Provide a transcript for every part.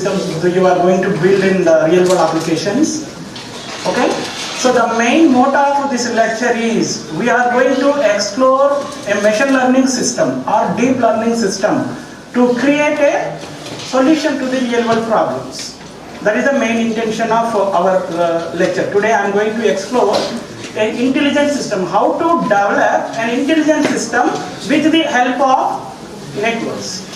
systems you are going to build in the real world applications. Okay, so the main motto of this lecture is we are going to explore a machine learning system or deep learning system to create a solution to the real world problems. That is the main intention of our lecture. Today I am going to explore an intelligent system, how to develop an intelligent system with the help of networks.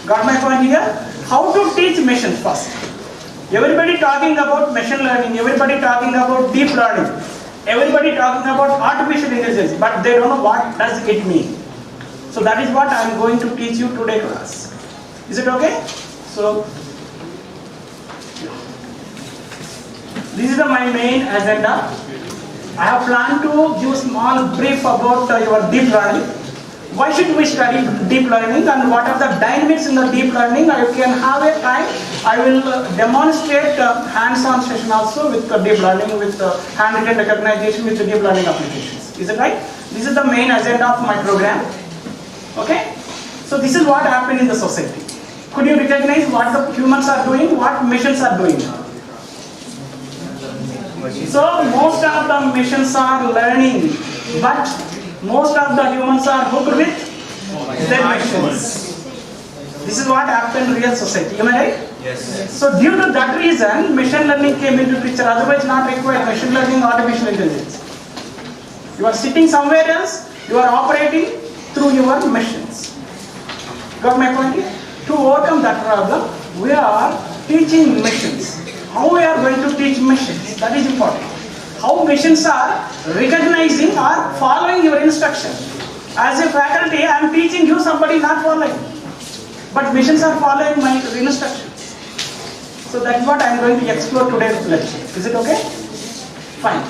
Got my point here? How to teach machines first. Everybody talking about machine learning, everybody talking about deep learning, everybody talking about artificial intelligence, but they don't know what does it mean. So that is what I am going to teach you today class. Is it okay? So this is my main agenda. I have planned to give small brief about your deep learning. Why should we study deep learning and what are the dynamics in the deep learning? I can have a time. I will demonstrate hands-on session also with deep learning, with handwritten recognition, with the deep learning applications. Is it right? This is the main agenda of my program. Okay? So this is what happened in the society. Could you recognize what the humans are doing, what machines are doing? So most of the machines are learning, but most of the humans are hooked with their machines. This is what happened in real society. Am I right? Yes. So due to that reason, machine learning came into picture. Otherwise, not required machine learning, artificial intelligence. You are sitting somewhere else. You are operating through your machines. Got my point here? To overcome that problem, we are teaching machines. How we are going to teach machines? That is important. How machines are recognizing or following your instruction. As a faculty, I am teaching you, somebody not following. But machines are following my instructions. So that's what I am going to explore today's lecture. Is it okay? Fine.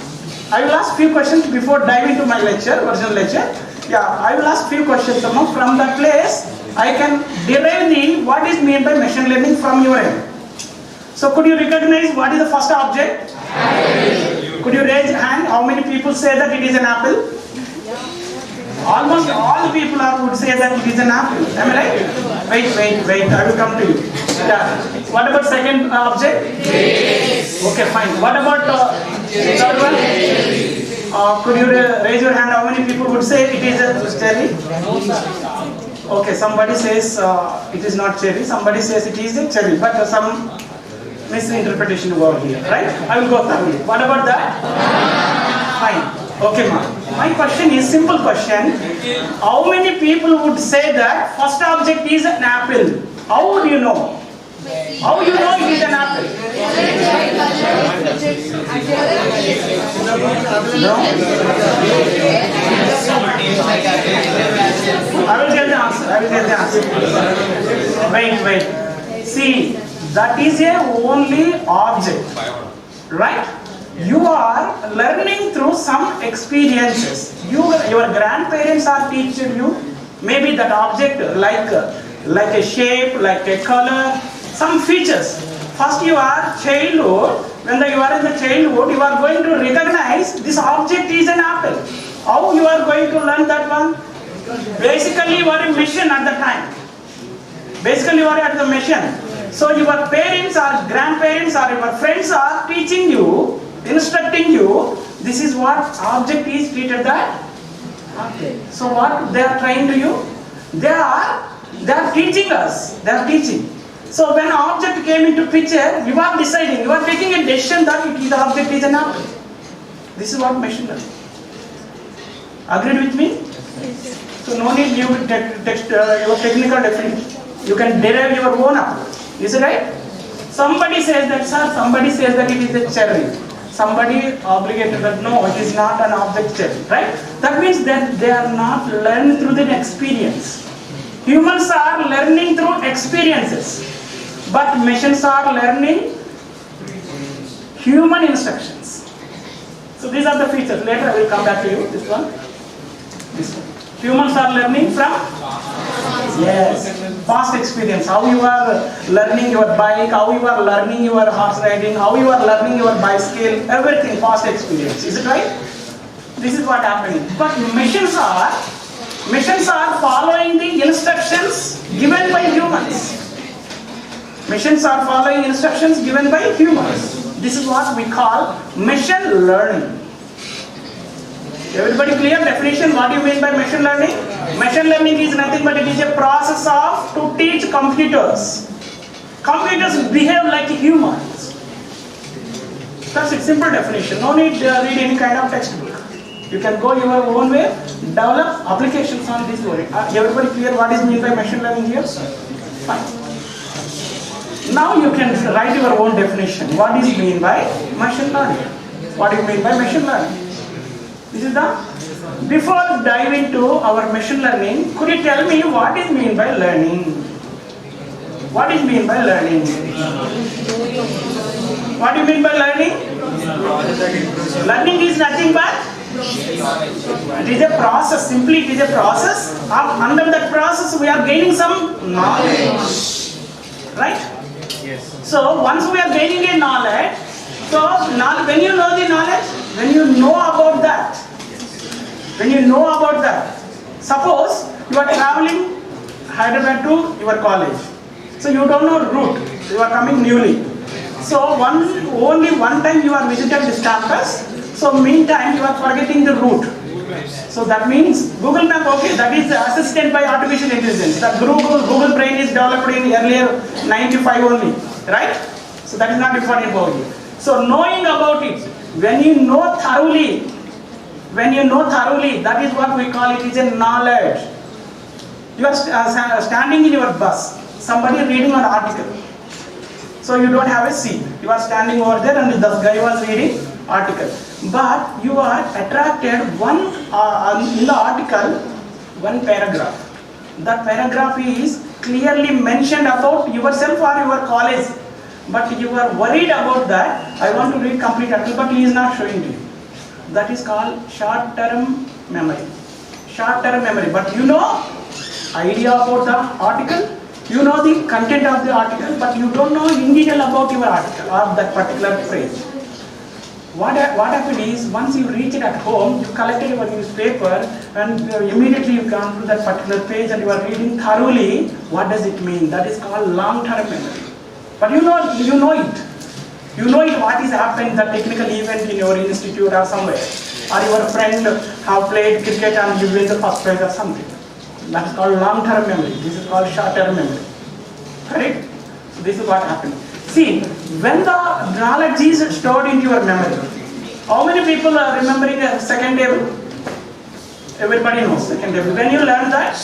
I will ask few questions before diving into my lecture, original lecture. Yeah, I will ask few questions. From that place, I can derive the what is meant by machine learning from your end. So could you recognize what is the first object? Apple. Could you raise your hand? How many people say that it is an apple? Almost all people would say that it is an apple. Am I right? Wait. I will come to you. Yeah. What about second object? Yes. Okay, fine. What about third one? Could you raise your hand? How many people would say it is a cherry? Okay, somebody says it is not cherry. Somebody says it is a cherry. But some misinterpretation over here, right? I will go thoroughly. What about that? Fine. Okay, ma. My question is simple question. How many people would say that first object is an apple? How would you know? How you know it is an apple? No? I will tell the answer. Wait. See. That is a only object, right? You are learning through some experiences. Your grandparents are teaching you maybe that object like a shape, like a color, some features. First you are childhood. When you are in the childhood, you are going to recognize this object is an apple. How you are going to learn that one? Basically you are a mission at the time. Basically you are at the mission. So your parents or grandparents or your friends are teaching you, instructing you, this is what object is treated that. Okay. So what they are trying to you? They are teaching us. They are teaching. So when object came into picture, you are deciding, you are taking a decision that the object is an apple. This is what machine learning. Agreed with me? Yes. So no need you your technical definition. You can derive your own approach. Is it right? Somebody says that, sir, somebody says that it is a cherry. Somebody obligated that, no, it is not an object cherry, right? That means that they are not learning through the experience. Humans are learning through experiences, but machines are learning human instructions. So these are the features. Later I will come back to you. This one. Humans are learning from past experience. How you are learning your bike, how you are learning your horse riding, how you are learning your bicycle, everything past experience. Is it right? This is what happening. But machines are following the instructions given by humans. Machines are following instructions given by humans. This is what we call machine learning. Everybody clear definition? What do you mean by machine learning? Machine learning is nothing but it is a process of to teach computers. Computers behave like humans. That's it, simple definition. No need to read any kind of textbook. You can go your own way, develop applications on this way. Everybody clear what is meant by machine learning here? Fine. Now you can write your own definition. What is mean by machine learning? What do you mean by machine learning? This is done. Before dive into our machine learning, could you tell me what is mean by learning? What is mean by learning? What do you mean by learning? Learning is nothing but it is a process. Simply it is a process. Under that process we are gaining some knowledge. Right? Yes. So once we are gaining a knowledge, so when you know the knowledge, when you know about that, suppose you are traveling Hyderabad to your college. So you don't know route, you are coming newly. So only one time you are visited this campus, so meantime you are forgetting the route. So that means Google Map, okay, that is assisted by artificial intelligence. The Google brain is developed in earlier 95 only, right? So that is not important for you. So knowing about it, when you know thoroughly, that is what we call it is a knowledge. You are standing in your bus, somebody reading an article. So you don't have a seat. You are standing over there and the guy was reading article. But you are attracted in the article, one paragraph. That paragraph is clearly mentioned about yourself or your college. But you are worried about that. I want to read complete article, but he is not showing to you. That is called short-term memory. Short-term memory. But you know idea about the article, you know the content of the article, but you don't know in detail about your article or that particular phrase. What happened is, once you reach it at home, you collected your newspaper and immediately you come to that particular page and you are reading thoroughly. What does it mean? That is called long-term memory. But you know it. You know it what is happening, the technical event in your institute or somewhere. Or your friend have played cricket and you win the first prize or something. That is called long-term memory. This is called short-term memory. Correct? So this is what happened. See, when the knowledge is stored in your memory, how many people are remembering a second table? Everybody knows second table. When you learn that?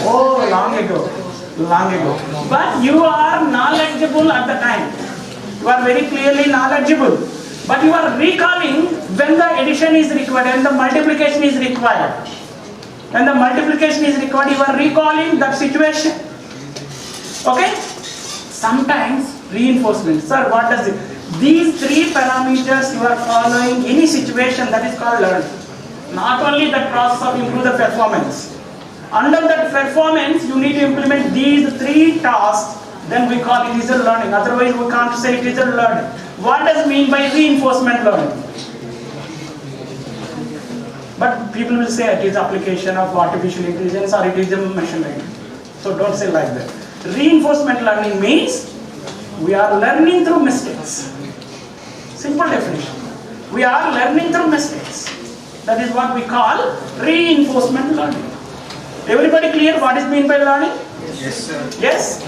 Oh, long ago. But you are knowledgeable at the time. You are very clearly knowledgeable. But you are recalling when the addition is required and the multiplication is required. When the multiplication is required, you are recalling that situation. Okay? Sometimes reinforcement. Sir, what does it? These three parameters you are following any situation, that is called learning. Not only the process of improve the performance. Under that performance, you need to implement these three tasks, then we call it is a learning. Otherwise, we can't say it is a learning. What does it mean by reinforcement learning? But people will say it is application of artificial intelligence or it is a machine learning. So don't say like that. Reinforcement learning means we are learning through mistakes. Simple definition. We are learning through mistakes. That is what we call reinforcement learning. Everybody clear what is meant by learning? Yes, sir. Yes?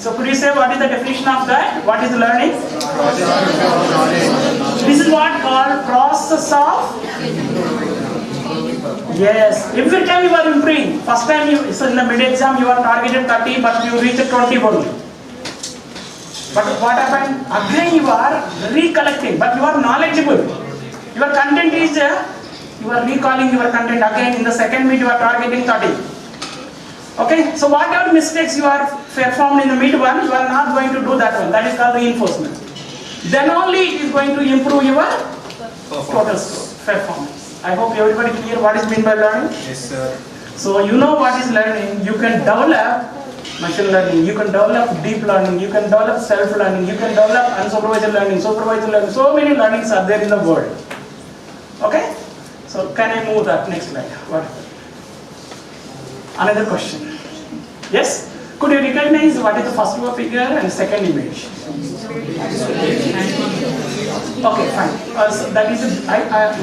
So could you say what is the definition of that? What is learning? This is what called process of. Yes. Every time you are improving. First time so in the mid-exam you are targeted 30 but you reach 20 only. But what happened? Again you are recollecting but you are knowledgeable. Your content is you are recalling your content again in the second mid you are targeting 30. Okay, so whatever mistakes you are performed in the mid one, you are not going to do that one. That is called reinforcement. Then only it is going to improve your total performance. I hope everybody clear what is meant by learning. Yes, sir. So you know what is learning. You can develop machine learning. You can develop deep learning. You can develop self-learning. You can develop unsupervised learning, supervised learning. So many learnings are there in the world. Okay. So can I move that next slide? What? Another question. Yes? Could you recognize what is the first figure and second image? Okay, fine. So that is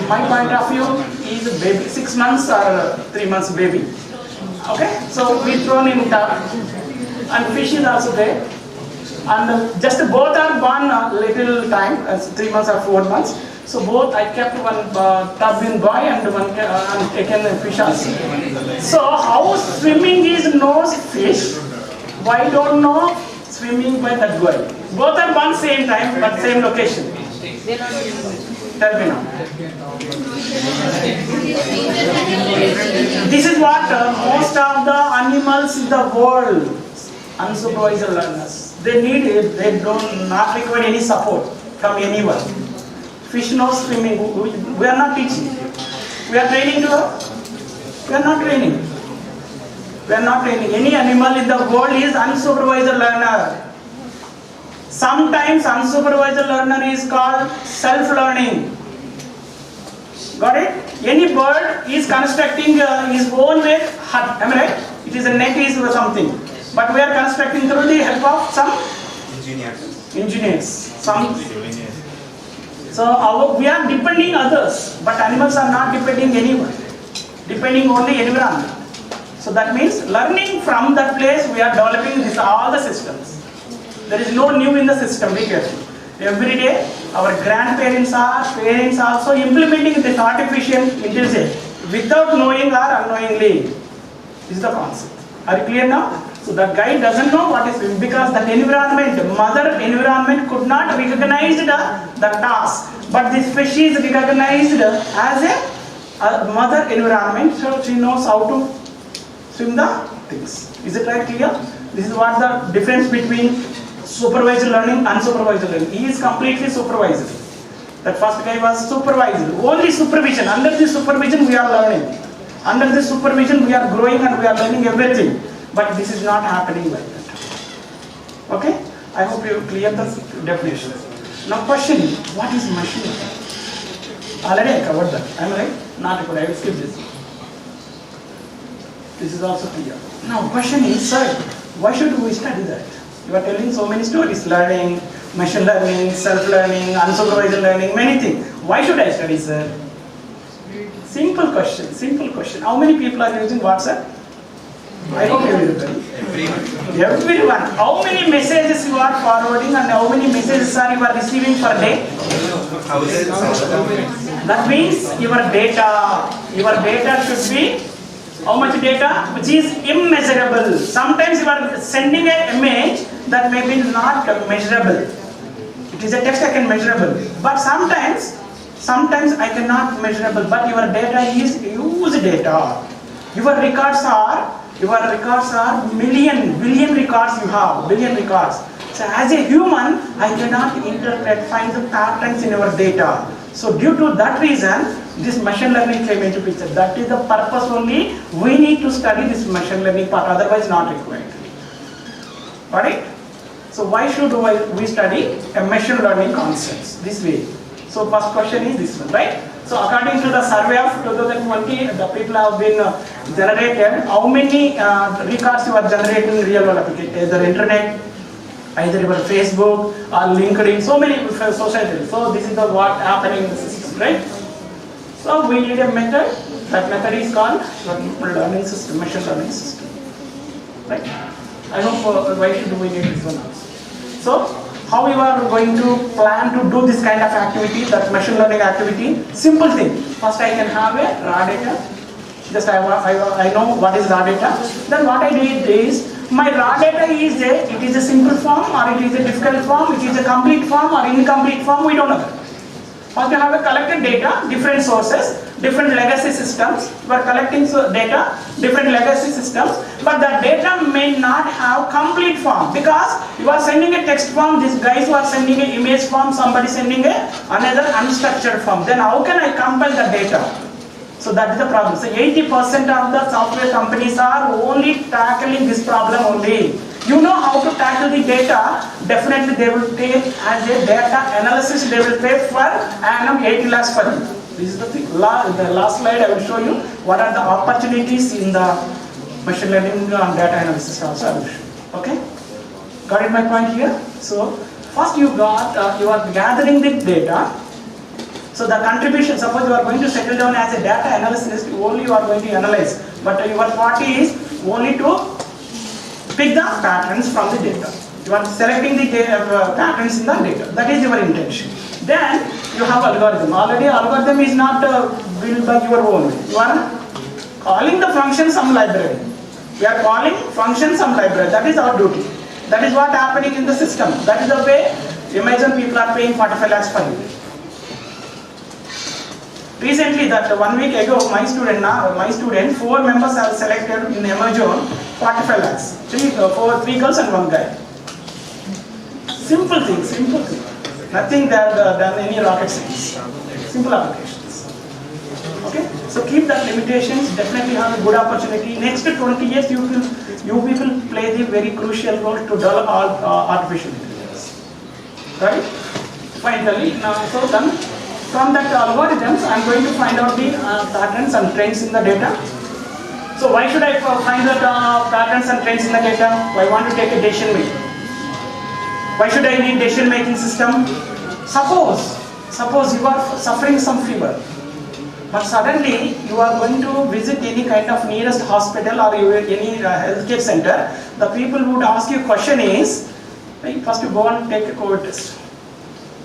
my point of view is a baby, 6 months or 3 months baby. Okay, so we thrown in tub and fish is also there. And just both are born a little time, 3 months or 4 months. So both I kept one tub in boy and one and taken fish also. So how swimming is knows fish? Why don't know swimming by that boy? Both are born same time but same location. Tell me now. This is what most of the animals in the world, unsupervised learners, they need it. They don't not require any support from anyone. Fish knows swimming. We are not teaching. We are training to. We are not training. We are not training. Any animal in the world is unsupervised learner. Sometimes unsupervised learner is called self-learning. Got it? Any bird is constructing his own way hut. Am I right? It is a net is or something. But we are constructing through the help of some engineers. So we are depending others, but animals are not depending anyone. Depending only environment. So that means learning from that place we are developing all the systems. There is no new in the system, be careful. Every day, our grandparents are, parents also implementing this artificial intelligence without knowing or unknowingly. This is the concept. Are you clear now? So that guy doesn't know what is swimming because that environment, mother environment could not recognize the task. But this fish is recognized as a mother environment, so she knows how to swim the things. Is it right, clear? This is what the difference between supervised learning, unsupervised learning. He is completely supervised. That first guy was supervised. Only supervision. Under this supervision we are learning. Under this supervision we are growing and we are learning everything. But this is not happening like that. Okay? I hope you clear the definition. Now question is, what is machine learning? Already I covered that. Am I right? Not required. I will skip this. This is also clear. Now question is, sir, why should we study that? You are telling so many stories, learning, machine learning, self-learning, unsupervised learning, many things. Why should I study, sir? Simple question, simple question. How many people are using WhatsApp? I hope everybody. Everyone. How many messages you are forwarding and how many messages are you are receiving per day? That means your data should be how much data? Which is immeasurable. Sometimes you are sending an image that may be not measurable. It is a text I can measurable. But sometimes I cannot measurable. But your data is huge data. Your records are billion records you have, billion records. So as a human, I cannot find the patterns in your data. So due to that reason, this machine learning came into picture. That is the purpose only. We need to study this machine learning part, otherwise not required. Alright? So why should we study a machine learning concepts this way? So first question is this one, right? So according to the survey of 2020, the people have been generated. How many records you are generating in real world application? Either internet, either your Facebook or LinkedIn, so many societies. So this is the what happening in the system, right? So we need a method. That method is called learning system, machine learning system, right? I hope why should we need this one also? So how you are going to plan to do this kind of activity, that machine learning activity? Simple thing. First I can have a raw data. Just I know what is raw data. Then what I did is, my raw data is it is a simple form or it is a difficult form, it is a complete form or incomplete form, we don't know that. First you have a collected data, different sources, different legacy systems. You are collecting data, different legacy systems, but the data may not have complete form because you are sending a text form, these guys who are sending an image form, somebody sending another unstructured form. Then how can I compile the data? So that is the problem. So 80% of the software companies are only tackling this problem only. You know how to tackle the data, definitely they will take as a data analysis, they will pay for annum 80 lakhs for you. This is the thing. The last slide I will show you what are the opportunities in the machine learning and data analysis also I will show you. Okay? Got it my point here? So first you are gathering the data. So the contribution, suppose you are going to settle down as a data analyst, only you are going to analyze. But your part is only to pick the patterns from the data. You are selecting the patterns in the data. That is your intention. Then you have algorithm. Already algorithm is not built by your own. You are calling the function some library. We are calling function some library. That is our duty. That is what happening in the system. That is the way. Imagine people are paying 45 lakhs per year. Recently, that 1 week ago, my student, 4 members have selected in Amazon 45 lakhs. 3 girls and 1 guy. Simple thing. Nothing that done any rocket science. Simple applications. Okay? So keep that limitations. Definitely have a good opportunity. Next 20 years, you people play the very crucial role to develop artificial intelligence. Right? Finally, now so done. From that algorithms, I am going to find out the patterns and trends in the data. So why should I find the patterns and trends in the data? I want to take a decision making. Why should I need decision making system? Suppose you are suffering some fever, but suddenly you are going to visit any kind of nearest hospital or any healthcare center. The people would ask you question is, right, first you go and take a COVID test.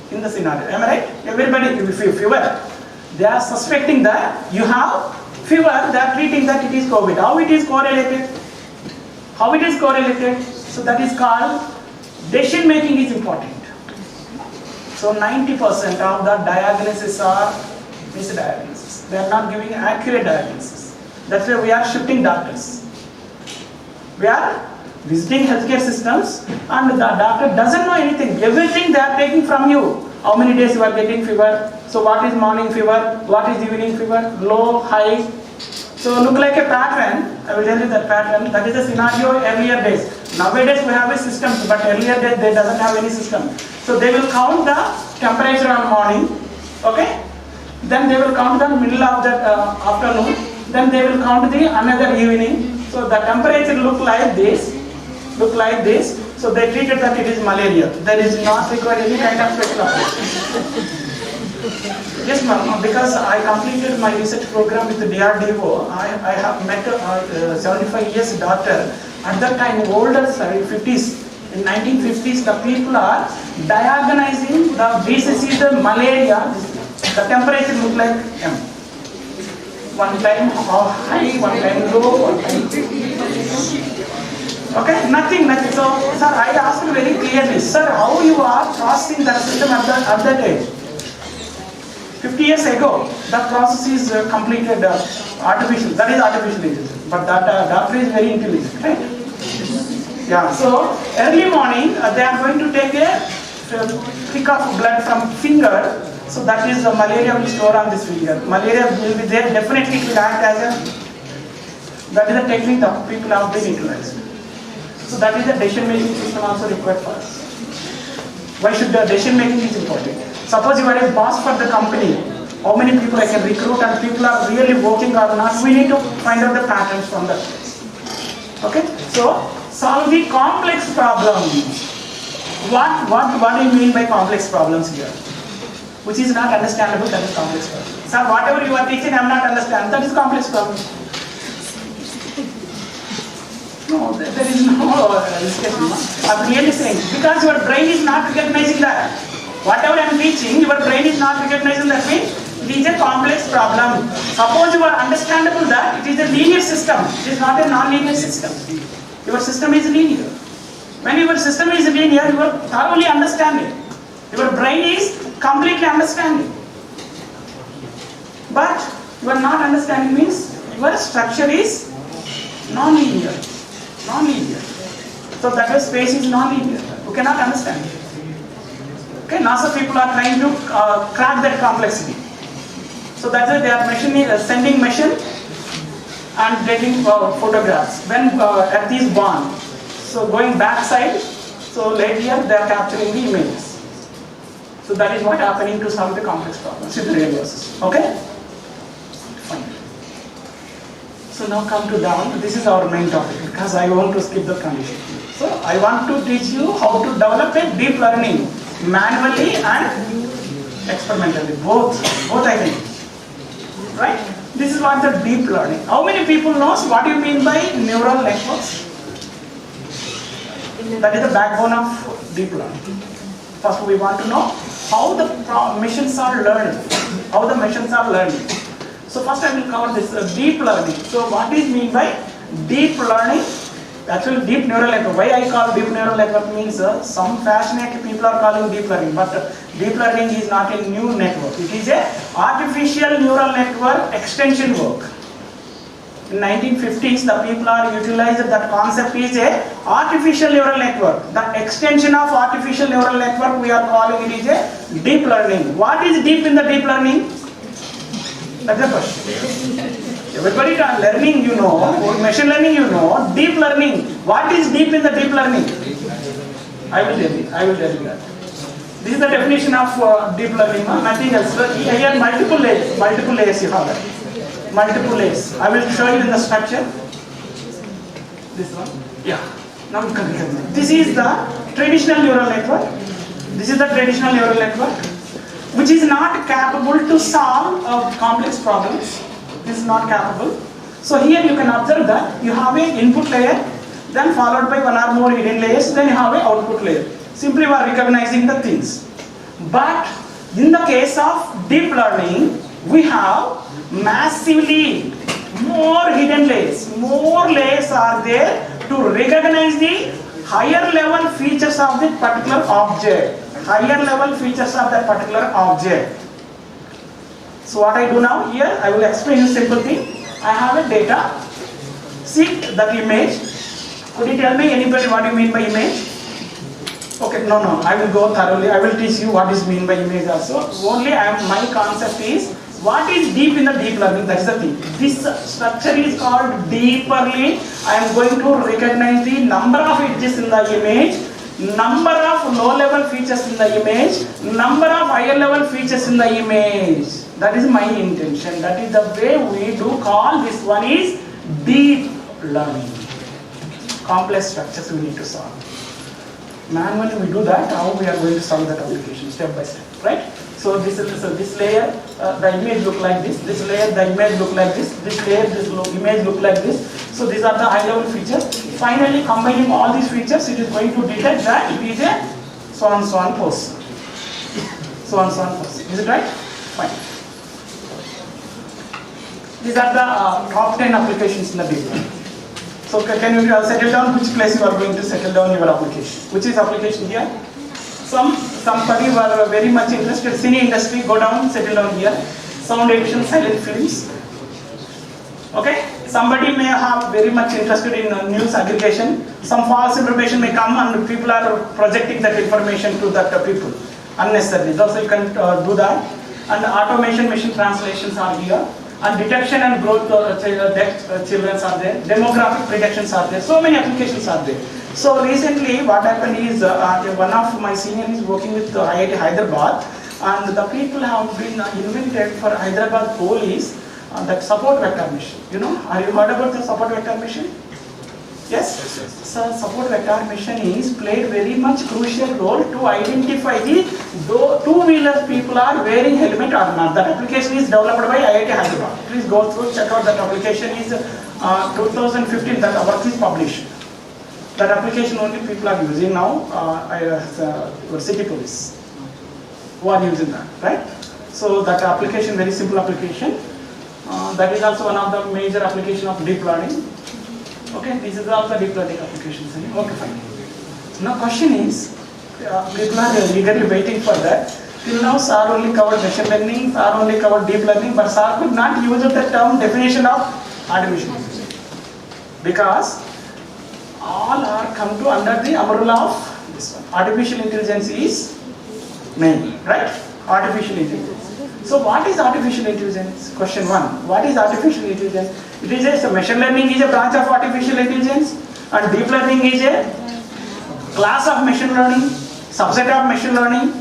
In the scenario, am I right? Everybody, if you fever, they are suspecting that you have fever, they are treating that it is COVID. How it is correlated? So that is called decision making is important. So 90% of the diagnosis are misdiagnosis. They are not giving accurate diagnosis. That's why we are shifting doctors. We are visiting healthcare systems and the doctor doesn't know anything. Everything they are taking from you. How many days you are getting fever? So what is morning fever? What is evening fever? Low, high. So look like a pattern. I will tell you that pattern. That is the scenario earlier days. Nowadays we have a system, but earlier days they doesn't have any system. So they will count the temperature on morning. Okay? Then they will count the middle of the afternoon. Then they will count the another evening. So the temperature look like this. So they treated that it is malaria. There is not required any kind of special operation. Yes, ma'am. Because I completed my research program with the DRDO, I have met a 75 years doctor. At that time, older, 50s. In 1950s, the people are diagnosing the disease, the malaria. The temperature look like M. One time high, one time low, one time. Okay, nothing. So, sir, I asked you very clearly, sir, how you are processing that system at that age? 50 years ago, that process is completed artificial. That is artificial intelligence. But that doctor is very intelligent, right? Yeah. So early morning, they are going to take a prick of blood from finger. So that is the malaria will store on this finger. Malaria will be there. Definitely, it will act as a. That is the technique that people have been utilized. So that is the decision making system also required for us. Why should the decision making is important? Suppose you are a boss for the company. How many people I can recruit and people are really working or not? We need to find out the patterns from that. Okay? So solve the complex problems. What do you mean by complex problems here? Which is not understandable, that is complex problem. Sir, whatever you are teaching, I am not understanding. That is complex problem. No, there is no discussion. I am clearly saying, because your brain is not recognizing that. Whatever I am teaching, your brain is not recognizing that means it is a complex problem. Suppose you are understandable that it is a linear system. It is not a non-linear system. Your system is linear. When your system is linear, you are thoroughly understanding. Your brain is completely understanding. But you are not understanding means your structure is non-linear. Non-linear. So that way space is non-linear. You cannot understand it. Okay, NASA people are trying to crack that complexity. So that's why they are sending machine and taking photographs. When Earth is born, so going backside, so later they are capturing the images. So that is what happening to solve the complex problems in the real world system. Okay? Fine. So now come to down. This is our main topic because I want to skip the condition. So I want to teach you how to develop a deep learning manually and experimentally. Both I think. Right? This is what the deep learning. How many people knows what you mean by neural networks? That is the backbone of deep learning. First we want to know how the machines are learning. How the machines are learning. So first I will cover this deep learning. So what is mean by deep learning? Actually deep neural network. Why I call deep neural network means some passionate people are calling deep learning, but deep learning is not a new network. It is a artificial neural network extension work. In 1950s, the people are utilized that concept is a artificial neural network. The extension of artificial neural network we are calling it is a deep learning. What is deep in the deep learning? That's the question. Everybody learning, you know, machine learning, you know, deep learning. What is deep in the deep learning? I will tell you that. This is the definition of deep learning, nothing else. Here multiple layers you have that. Multiple layers. I will show you in the structure. This one. Yeah. Now you can recognize. This is the traditional neural network. This is the traditional neural network, which is not capable to solve complex problems. This is not capable. So here you can observe that you have an input layer, then followed by one or more hidden layers, then you have an output layer. Simply we are recognizing the things. But in the case of deep learning, we have massively more hidden layers. More layers are there to recognize the higher level features of the particular object. Higher level features of that particular object. So what I do now here, I will explain you simple thing. I have a data. See that image. Could you tell me anybody what you mean by image? Okay, no, I will go thoroughly. I will teach you what is mean by image also. Only my concept is what is deep in the deep learning. That is the thing. This structure is called deep learning. I am going to recognize the number of edges in the image, number of low level features in the image, number of higher level features in the image. That is my intention. That is the way we do call this one is deep learning. Complex structures we need to solve. Manually we do that. How we are going to solve that application step by step, right? So this layer, the image look like this. This layer, the image look like this. This layer, this image look like this. So these are the high level features. Finally, combining all these features, it is going to detect that it is a so on person. So on person. Is it right? Fine. These are the top 10 applications in the deep learning. So can you settle down which place you are going to settle down your application? Which is application here? Somebody who are very much interested, cine industry, go down, settle down here. Sound edition, silent films. Okay? Somebody may have very much interested in news aggregation. Some false information may come and people are projecting that information to that people unnecessarily. Also you can do that. And automation, machine translations are here. And detection and growth children are there. Demographic predictions are there. So many applications are there. So recently what happened is one of my seniors is working with IIT Hyderabad, and the people have been invented for Hyderabad police that support vector machine. You know, have you heard about the support vector machine? Yes? So support vector machine is played very much crucial role to identify the two-wheeler people are wearing helmet or not. That application is developed by IIT Hyderabad. Please go through, check out that application is 2015 that work is published. That application only people are using now, city police who are using that, right? So that application, very simple application. That is also one of the major application of deep learning. Okay, this is also deep learning applications. Okay, fine. Now question is, people are eagerly waiting for that. Till now, sir only covered machine learning, sir only covered deep learning, but sir could not use the term definition of artificial intelligence. Because all are come to under the umbrella of this one. Artificial intelligence is main, right? Artificial intelligence. So what is artificial intelligence? Question 1. What is artificial intelligence? It is a machine learning is a branch of artificial intelligence, and deep learning is a class of machine learning, subset of machine learning,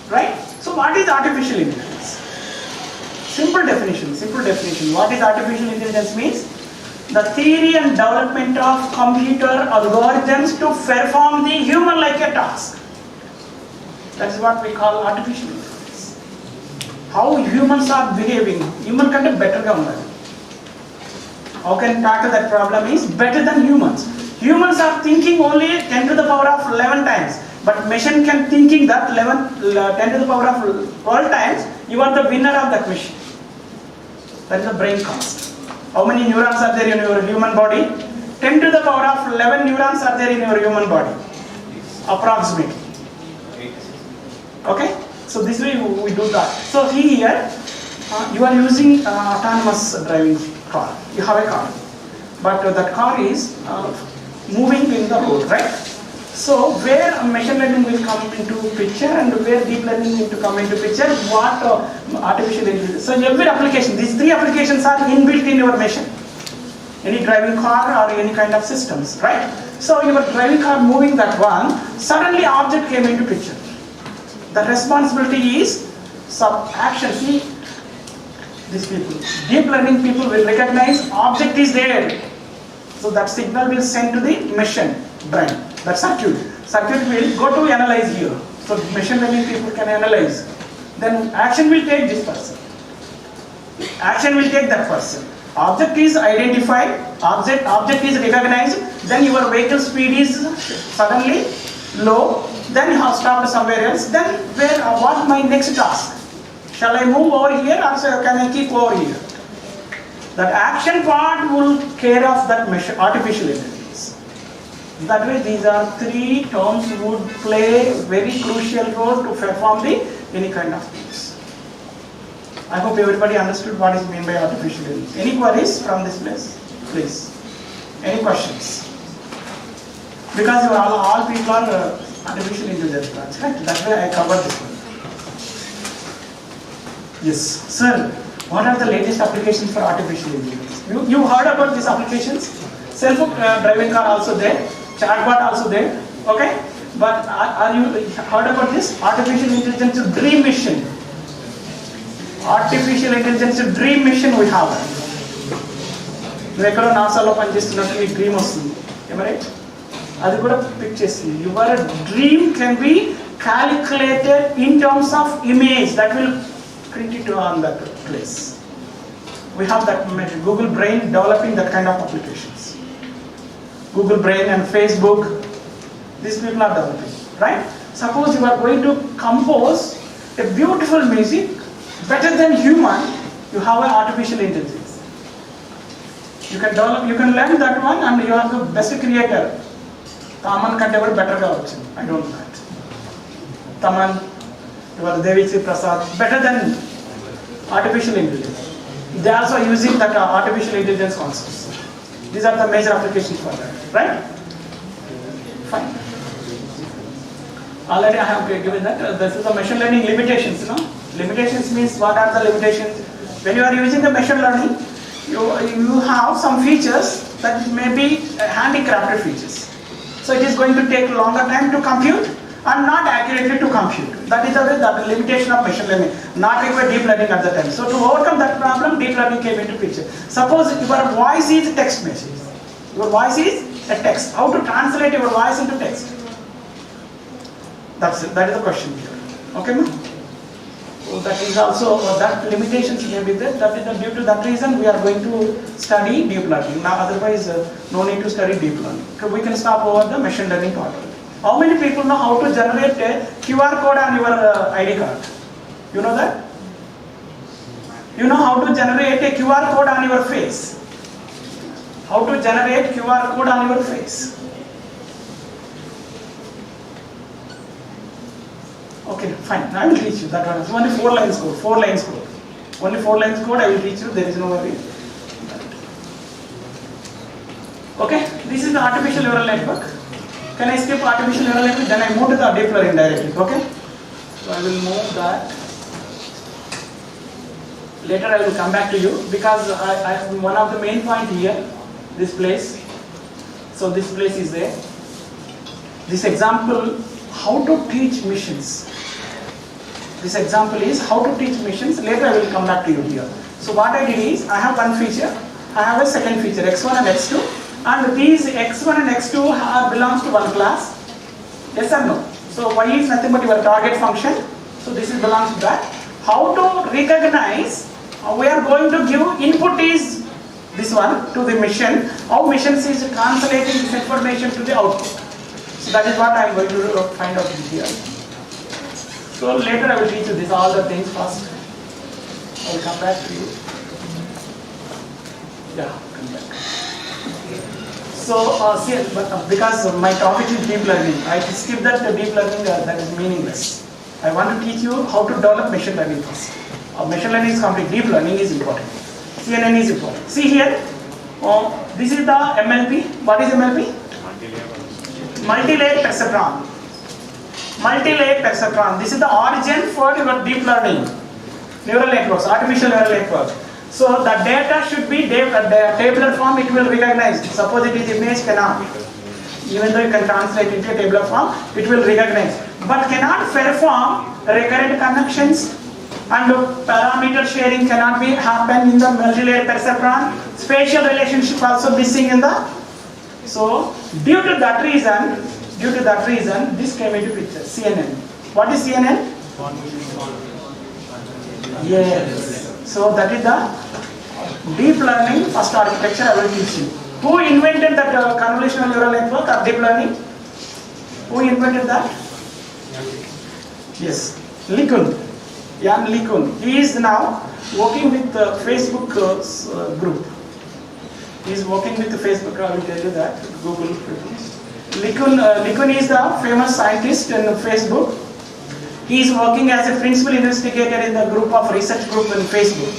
right? So what is artificial intelligence? Simple definition. What is artificial intelligence means? the theory and development of computer algorithms to perform the human-like a task. That is what we call artificial intelligence. How humans are behaving, human kante better ga unnadi. How can tackle that problem is better than humans. Humans are thinking only 10 to the power of 11 times, but machine can thinking that 10 to the power of 12 times. You are the winner of that machine. That is the brain cost. How many neurons are there in your human body? 10 to the power of 11 neurons are there in your human body, approximately. Okay, so this way we do that. So here you are using autonomous driving car. You have a car, but that car is moving in the road, right? So where machine learning will come into picture and where deep learning will come into picture, what artificial intelligence. So every application, these three applications are inbuilt in your machine. Any driving car or any kind of systems, right? So your driving car moving that one, suddenly object came into picture. The responsibility is sub action. See, these people, deep learning people will recognize object is there. So that signal will send to the machine brain. That circuit will go to analyze here. So machine learning people can analyze. Then action will take this person. Action will take that person. Object is identified. Object is recognized. Then your vehicle speed is suddenly low. Then you have stopped somewhere else. Then what my next task? Shall I move over here or can I keep over here? That action part will care of that artificial intelligence. That way these are three terms would play very crucial role to perform any kind of things. I hope everybody understood what is meant by artificial intelligence. Any queries from this place? Please. Any questions? Because all people are artificial intelligence, right? That way I covered this one. Yes, sir. What are the latest applications for artificial intelligence? You heard about these applications? Self-driving car also there, chatbot also there, okay? But are you heard about this? Artificial intelligence dream mission. Artificial intelligence dream mission we have. You ekkado NASA lo panichestunnattu ee dream vastundi. Am I right? Adi kuda pick chesindi. Your dream can be calculated in terms of image that will print it on that place. We have that Google Brain developing that kind of applications. Google Brain and Facebook, these people are developing, right? Suppose you are going to compose a beautiful music better than human, you have an artificial intelligence. You can develop, you can learn that one and you are the best creator. Taman kante ever better ga vachindi. I don't know that. Taman, you are Devitri Prasad, better than artificial intelligence. They are also using that artificial intelligence concepts. These are the major applications for that, right? Fine. Already I have given that. This is the machine learning limitations, you know. Limitations means what are the limitations? When you are using the machine learning, you have some features that may be handicrafted features. So it is going to take longer time to compute and not accurately to compute. That is the limitation of machine learning. Not require deep learning at the time. So to overcome that problem, deep learning came into picture. Suppose your voice is a text message. Your voice is a text. How to translate your voice into text? That's it. That is the question here. Okay, ma'am? So that is also that limitations may be there. That is due to that reason we are going to study deep learning. Now otherwise no need to study deep learning. So we can stop over the machine learning part. How many people know how to generate a QR code on your ID card? You know that? You know how to generate a QR code on your face? How to generate QR code on your face? Okay, fine. I will teach you that one. It's only 4 lines code. 4 lines code. Only 4 lines code. I will teach you. There is no worry. Okay, this is the artificial neural network. Can I skip artificial neural network? Then I move to the deep learning directly. Okay. So I will move that. Later I will come back to you because I have one of the main point here. This place. So this place is there. This example, how to teach missions. This example is how to teach missions. Later I will come back to you here. So what I did is, I have one feature. I have a second feature, x1 and x2, and these x1 and x2 belongs to one class. Yes or no? So y is nothing but your target function. So this belongs to that. How to recognize? We are going to give input is this one to the machine. How machine is translating this information to the output. So that is what I am going to find out here. So later I will teach you this all the things first. I will come back to you. Yeah, come back. So see, because my topic is deep learning, I skip that deep learning that is meaningless. I want to teach you how to develop machine learning first. Machine learning is complete. Deep learning is important. CNN is important. See here. This is the MLP. What is MLP? Multi-layer perceptron. Multi-layer perceptron. This is the origin for your deep learning. Neural networks, artificial neural network. So the data should be tabular form, it will recognize. Suppose it is image, cannot. Even though you can translate into a tabular form, it will recognize. But cannot perform recurrent connections, and parameter sharing cannot be happen in the multi-layer perceptron. Spatial relationship also missing in the. So due to that reason, this came into picture. CNN. What is CNN? Yes. So that is the deep learning first architecture I will teach you. Who invented that convolutional neural network or deep learning? Who invented that? Yes, LeCun. Jan LeCun. He is now working with the Facebook group. He is working with the Facebook. I will tell you that. Google. LeCun is the famous scientist in Facebook. He is working as a principal investigator in the group of research group in Facebook.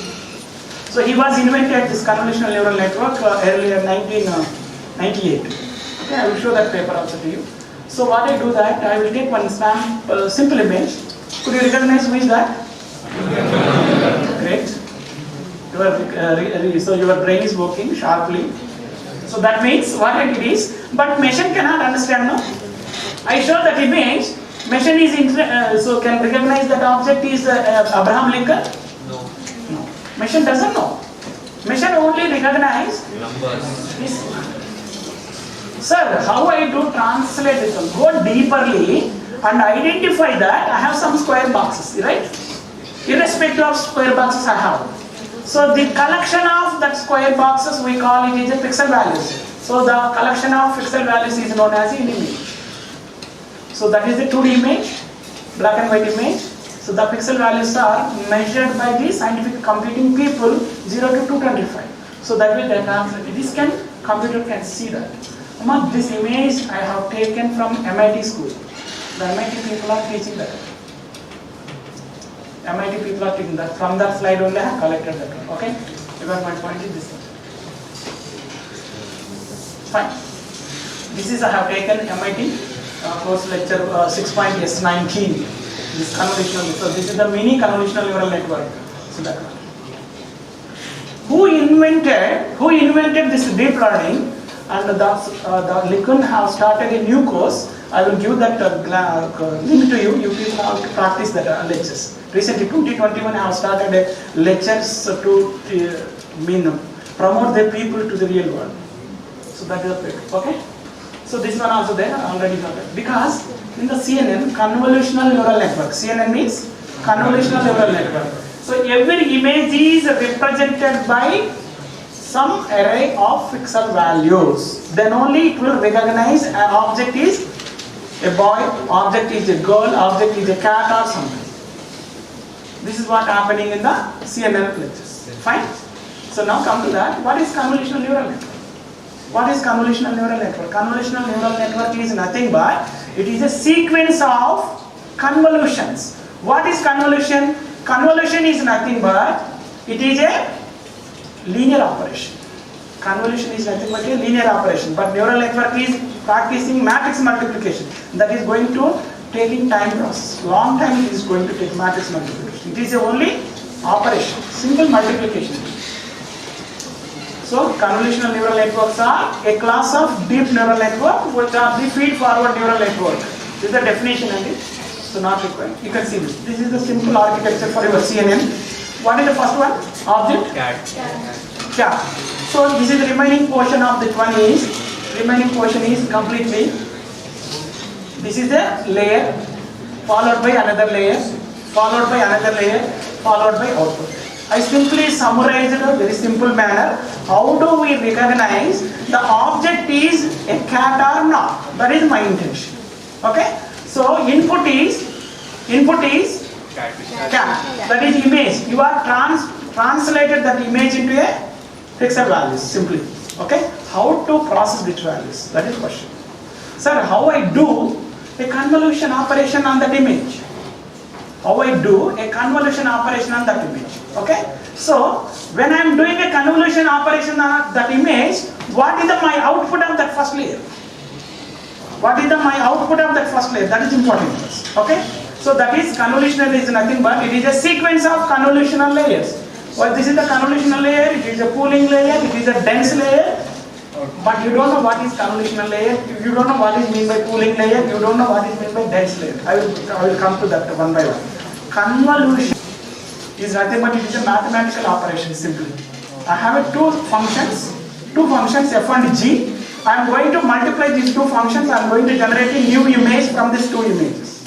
So he was invented this convolutional neural network earlier 1998. Okay, I will show that paper also to you. So what I do that, I will take one simple image. Could you recognize who is that? Great. So your brain is working sharply. So that means what it is, but machine cannot understand, no? I show that image. Machine is so can recognize that object is Abraham Lincoln? No. No. Machine doesn't know. Machine only recognize Numbers. this. Sir, how I do translate this one? Go deeperly and identify that I have some square boxes, right? Irrespective of square boxes I have. So the collection of that square boxes we call it is a pixel values. So the collection of pixel values is known as an image. So that is the 2D image, black and white image. So the pixel values are measured by the scientific computing people 0 to 225. So that way they translate. This computer can see that. This image I have taken from MIT school. The MIT people are teaching that. MIT people are taking that. From that slide only I have collected that one. Okay? Because my point is this. Fine. This is I have taken MIT course lecture 6.S19. This convolutional. So this is the mini convolutional neural network. So that one. Who invented this deep learning? And the LeCun have started a new course. I will give that link to you. You people have to practice that lectures. Recently, 2021, I have started lectures to promote the people to the real world. So that is the paper. Okay. So this one also there already noted. Because in the CNN, convolutional neural network. CNN means convolutional neural network. So every image is represented by some array of pixel values. Then only it will recognize an object is a boy, object is a girl, object is a cat or something. This is what happening in the CNN lectures. Fine? So now come to that. What is convolutional neural network? What is convolutional neural network? Convolutional neural network is nothing but it is a sequence of convolutions. What is convolution? Convolution is nothing but it is a linear operation. Convolution is nothing but a linear operation. But neural network is practicing matrix multiplication. That is going to taking time process. Long time it is going to take matrix multiplication. It is a only operation, simple multiplication. So convolutional neural networks are a class of deep neural network which are the feed-forward neural network. This is the definition of it. So not required. You can see this. This is the simple architecture for your CNN. What is the first one? Object? Cat. cap. So this is the remaining portion of the one is, remaining portion is completely, this is the layer, followed by another layer, followed by another layer, followed by output. I simply summarized in a very simple manner. How do we recognize the object is a cat or not? That is my intention. Okay? So input is cat. That is image. You are translated that image into a pixel values simply. Okay? How to process bit values? That is question. Sir, how I do a convolution operation on that image? How I do a convolution operation on that image? Okay? So when I am doing a convolution operation on that image, what is my output of that first layer? What is my output of that first layer? That is important. Okay? So that is convolutional is nothing but it is a sequence of convolutional layers. Well, this is the convolutional layer, it is a pooling layer, it is a dense layer. But you don't know what is convolutional layer, you don't know what is meant by pooling layer, you don't know what is meant by dense layer. I will come to that one by one. Convolution is nothing but it is a mathematical operation simply. I have two functions f and g. I am going to multiply these two functions, I am going to generate a new image from these two images.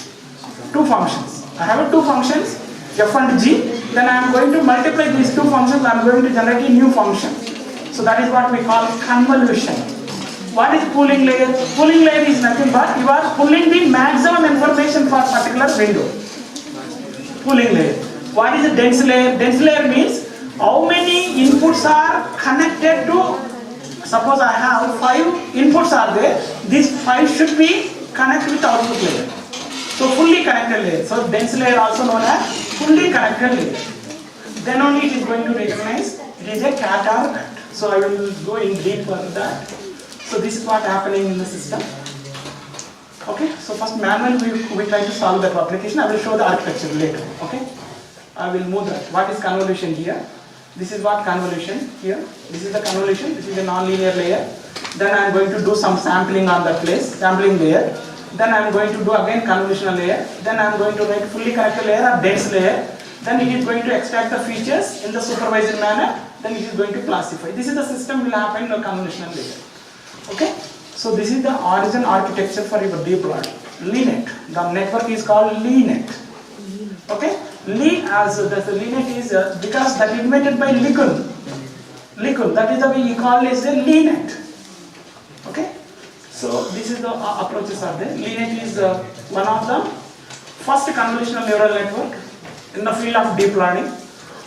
Two functions. I have two functions f and g, then I am going to multiply these two functions, I am going to generate a new function. So that is what we call convolution. What is pooling layer? Pooling layer is nothing but you are pulling the maximum information for a particular window. Pooling layer. What is a dense layer? Dense layer means how many inputs are connected to, suppose I have 5 inputs are there, these 5 should be connected with output layer. So fully connected layer. So dense layer also known as fully connected layer. Then only it is going to recognize it is a cat or rat. So I will go in deep on that. So this is what happening in the system. Okay, so first manually we try to solve that application. I will show the architecture later. Okay, I will move that. What is convolution here? This is what convolution here. This is the convolution. This is a non-linear layer. Then I am going to do some sampling on that place, sampling layer. Then I am going to do again convolutional layer. Then I am going to write fully connected layer or dense layer. Then it is going to extract the features in the supervised manner. Then it is going to classify. This is the system will happen in the convolutional layer. Okay. So this is the origin architecture for your deep learning. LeNet. The network is called LeNet. Okay. The LeNet is because that invented by Likun. That is the way he called it as a LeNet. Okay. So this is the approaches are there. LeNet is one of the first convolutional neural network in the field of deep learning.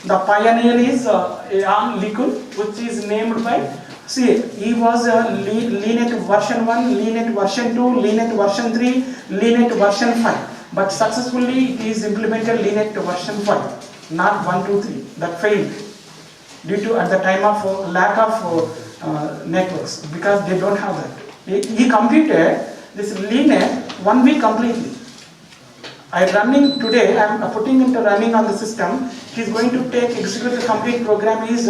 The pioneer is Jan Likun, which is named by, see, he was LeNet version 1, LeNet version 2, LeNet version 3, LeNet version 5. But successfully it is implemented LeNet version 5, not 1, 2, 3. That failed due to at the time of lack of networks because they don't have that. He completed this LeNet 1 week completely. I am running today, I am putting into running on the system. He is going to execute the complete program is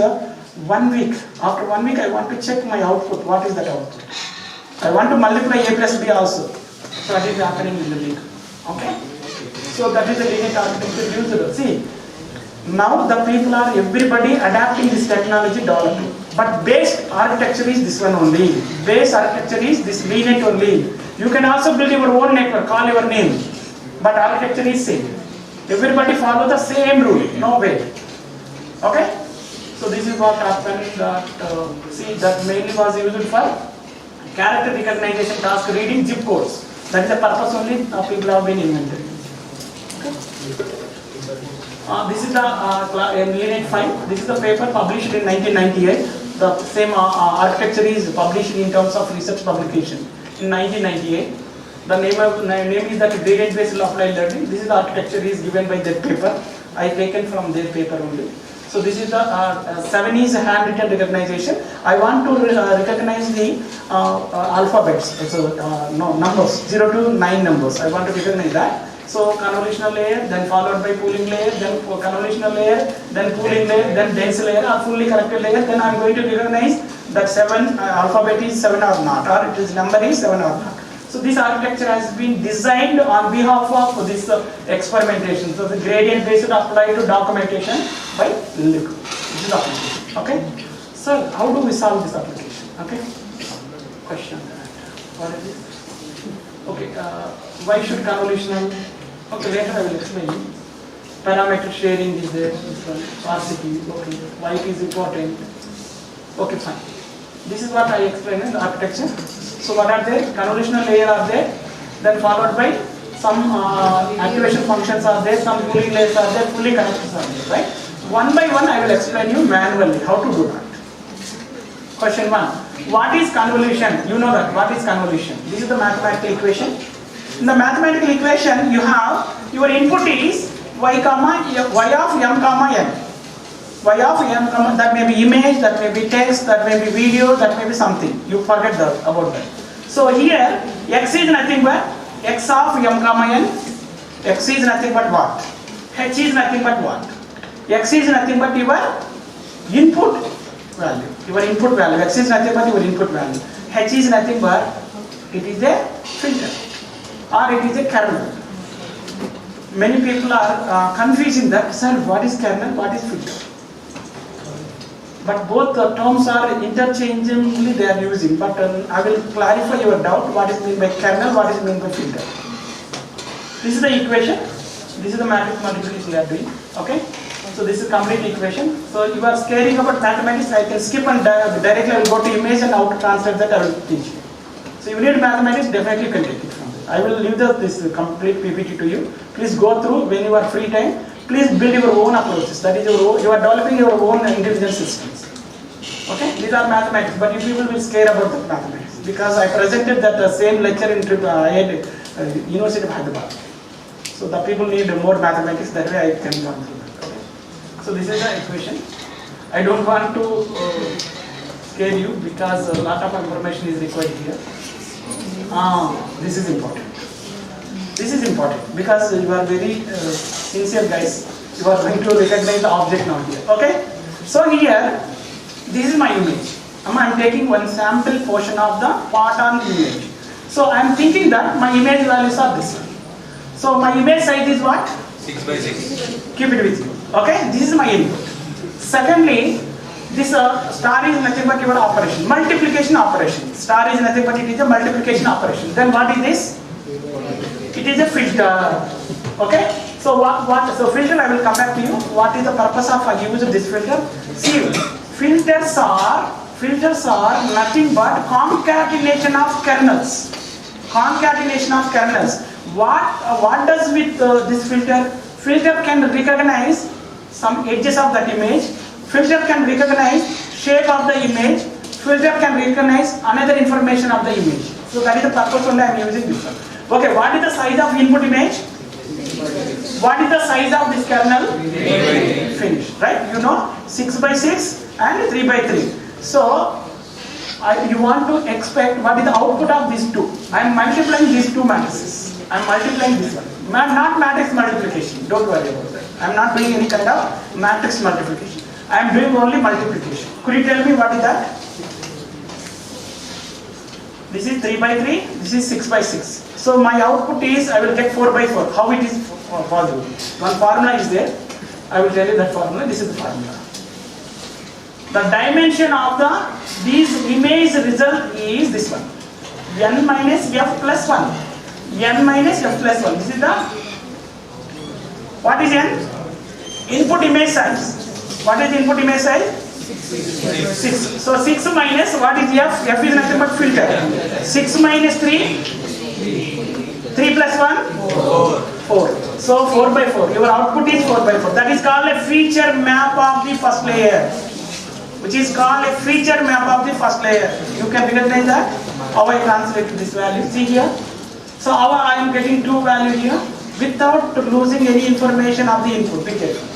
1 week. After 1 week I want to check my output. What is that output? I want to multiply a plus b also. So that is happening in the link. Okay? So that is the LeNet architecture used. See, now the people are everybody adapting this technology developing. But base architecture is this one only. Base architecture is this LeNet only. You can also build your own network, call your name. But architecture is same. Everybody follow the same rule, no way. Okay? So this is what happened that, see, that mainly was used for character recognition task reading zip codes. That is the purpose only people have been invented. Okay? This is the LeNet 5. This is the paper published in 1998. The same architecture is published in terms of research publication in 1998. The name is that gradient based applied learning. This is the architecture is given by that paper. I taken from their paper only. So this is the 7 is handwritten recognition. I want to recognize the alphabets. So no numbers 0 to 9 numbers. I want to recognize that. So convolutional layer, then followed by pooling layer, then convolutional layer, then pooling layer, then dense layer, or fully connected layer. Then I am going to recognize that 7 alphabet is 7 or not, or it is number is 7 or not. So this architecture has been designed on behalf of this experimentation. So the gradient based applied to documentation by Liquid. This is application. Okay. Sir, how do we solve this application? Okay. Question. What is it? Okay. Why should convolutional? Okay, later I will explain you. Parameter sharing is there. This one. Sparsity. Okay. Why it is important? Okay, fine. This is what I explained in the architecture. So what are there? Convolutional layer are there. Then followed by some activation functions are there. Some pooling layers are there. Fully connectors are there. Right? One by one I will explain you manually how to do that. Question 1. What is convolution? You know that. What is convolution? This is the mathematical equation. In the mathematical equation, you have your input is y of m comma n. Y of m comma, that may be image, that may be text, that may be video, that may be something. You forget about that. So here, x is nothing but x of m comma n. X is nothing but what? H is nothing but what? X is nothing but your input value. Your input value. X is nothing but your input value. H is nothing but it is a filter or it is a kernel. Many people are confusing that. Sir, what is kernel? What is filter? But both the terms are interchangeably they are using. But I will clarify your doubt. What is meant by kernel? What is meant by filter? This is the equation. This is the matrix multiplication we are doing. Okay. So this is complete equation. So you are scaring about mathematics. I can skip and directly I will go to image and how to translate that I will teach you. So you need mathematics, definitely you can take it from there. I will leave this complete PPT to you. Please go through when you are free time. Please build your own approaches. That is you are developing your own intelligence systems. Okay, these are mathematics, but you people will scare about the mathematics because I presented that same lecture in University of Hyderabad. So the people need more mathematics. That way I can run through that. Okay. So this is the equation. I don't want to scare you because a lot of information is required here. This is important. This is important because you are very sincere guys. You are going to recognize the object now here. Okay. So here, this is my image. I am taking one sample portion of the part on image. So I am thinking that my image values are this one. So my image size is what? 6 by 6. Keep it with you. Okay, this is my input. Secondly, this star is nothing but your operation, multiplication operation. Star is nothing but it is a multiplication operation. Then what is this? It is a filter. Okay. So so filter I will come back to you. What is the purpose of use of this filter? See, filters are nothing but concatenation of kernels. Concatenation of kernels. What does with this filter? Filter can recognize some edges of that image. Filter can recognize shape of the image. Filter can recognize another information of the image. So that is the purpose only I am using this one. Okay, what is the size of input image? What is the size of this kernel? Finish, right? You know, 6 by 6 and 3 by 3. So you want to expect what is the output of these two. I am multiplying these two matrices. I am multiplying this one. Not matrix multiplication. Don't worry about that. I am not doing any kind of matrix multiplication. I am doing only multiplication. Could you tell me what is that? This is 3 by 3. This is 6 by 6. So my output is I will get 4 by 4. How it is possible? One formula is there. I will tell you that formula. This is the formula. The dimension of these image result is this one. N minus F plus 1. N minus F plus 1. This is the, what is N? Input image size. What is input image size? 6. So 6 minus what is F? F is nothing but filter. 6 minus 3? 3 plus 1? 4. So 4 by 4. Your output is 4 by 4. That is called a feature map of the first layer. Which is called a feature map of the first layer. You can recognize that? How I translate this value. See here. So I am getting two values here without losing any information of the input. Be careful.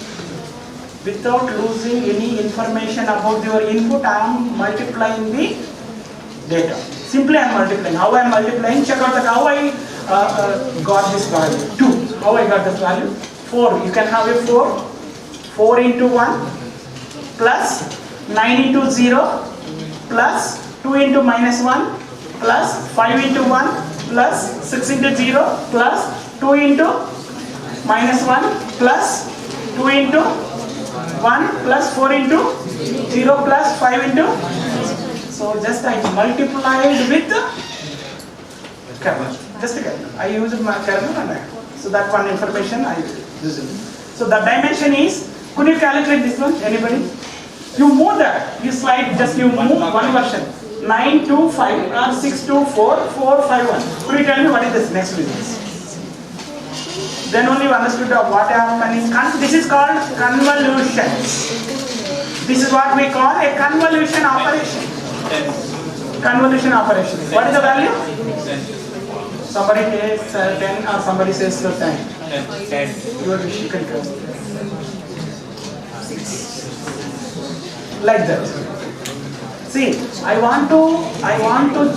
Without losing any information about your input, I am multiplying the data. Simply I am multiplying. How I am multiplying? Check out that how I got this value. 2. How I got this value? 4. You can have a 4. 4 into 1 plus 9 into 0 plus 2 into minus 1 plus 5 into 1 plus 6 into 0 plus 2 into minus 1 plus 2 into 1 plus 4 into 0 plus 5 into. So just I multiplied with kernel. Just a kernel. I used my kernel and so that one information I use it. So the dimension is, could you calculate this one? Anybody? You move that. You slide, just you move one version. 9 to 5 or 6 to 4, 4, 5, 1. Could you tell me what is this next business? Then only you understood what happened. This is called convolution. This is what we call a convolution operation. Convolution operation. What is the value? Somebody takes 10 or somebody says 10. 10. Your wish, you can come. 6. Like that. See, I want to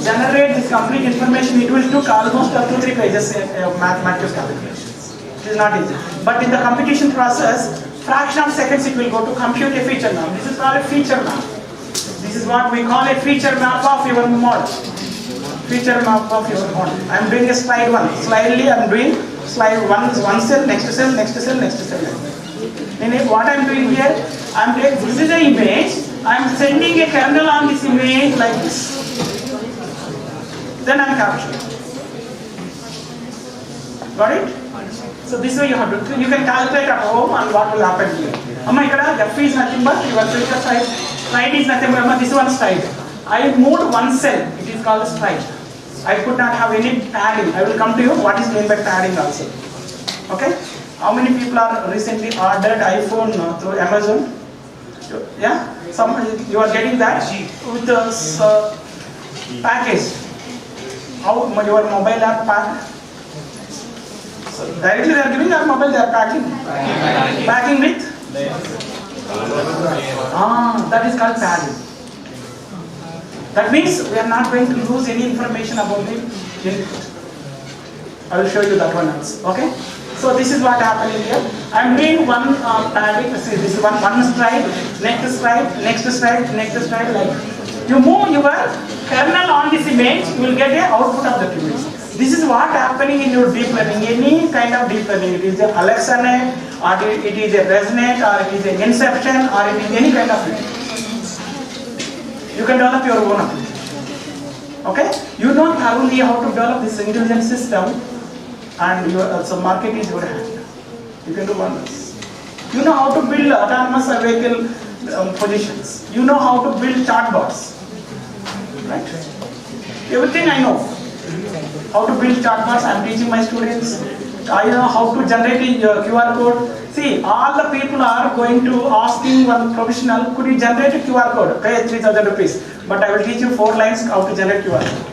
generate this complete information. It will take almost 2-3 pages mathematical calculations. It is not easy. But in the computation process, fraction of seconds it will go to compute a feature map. This is called a feature map. This is what we call a feature map of your model. Feature map of your model. I am doing a slide 1. Slightly I am doing slide 1 cell, next cell, next cell, next cell. Meaning what I am doing here, I am taking, this is the image, I am sending a kernel on this image like this. Then I am capturing. Got it? So this way you have to, you can calculate at home and what will happen here. Amma ikkada F is nothing but your filter stride. Stride is nothing but this one stride. I moved one cell, it is called a stride. I could not have any padding. I will come to you what is meant by padding also. Okay? How many people are recently ordered iPhone through Amazon? Yeah? Some you are getting that with the package. How your mobile are packed? So directly they are giving our mobile, they are packing. Packing with? That is called padding. That means we are not going to lose any information about the input. I will show you that one else. Okay? So this is what happening here. I am doing one padding. See, this is one stride, next stride, next stride, next stride. Like you move your kernel on this image, you will get a output of that image. This is what happening in your deep learning. Any kind of deep learning. It is a AlexaNet, or it is a ResNet, or it is an Inception, or it is any kind of thing. You can develop your own application. Okay? You know thoroughly how to develop this intelligent system, and your so market is your hand. You can do wonders. You know how to build autonomous vehicle positions. You know how to build chatbots. Right? Everything I know. How to build chatbots, I am teaching my students. I know how to generate a QR code. See, all the people are going to asking one professional, could you generate a QR code? Pay 3,000 rupees. But I will teach you 4 lines how to generate QR code.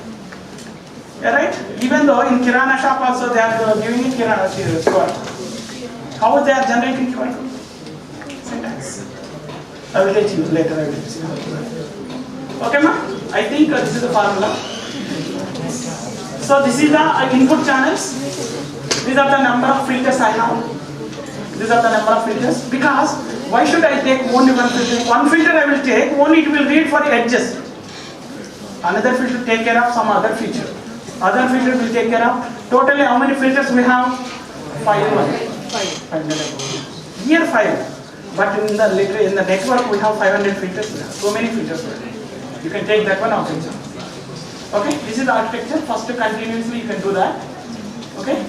Yeah, right? Even though in Kirana shop also they are giving it QR code. How they are generating QR code? Syntax. I will teach you later. I will teach you. Okay, ma? I think this is the formula. So this is the input channels. These are the number of filters I have. These are the number of filters. Because why should I take only one filter? One filter I will take, only it will read for the edges. Another filter will take care of some other feature. Other filter will take care of. Totally how many filters we have? 5. Here 5. But in the network we have 500 filters. So many filters. You can take that one out. Okay, this is the architecture. First continuously you can do that. Okay.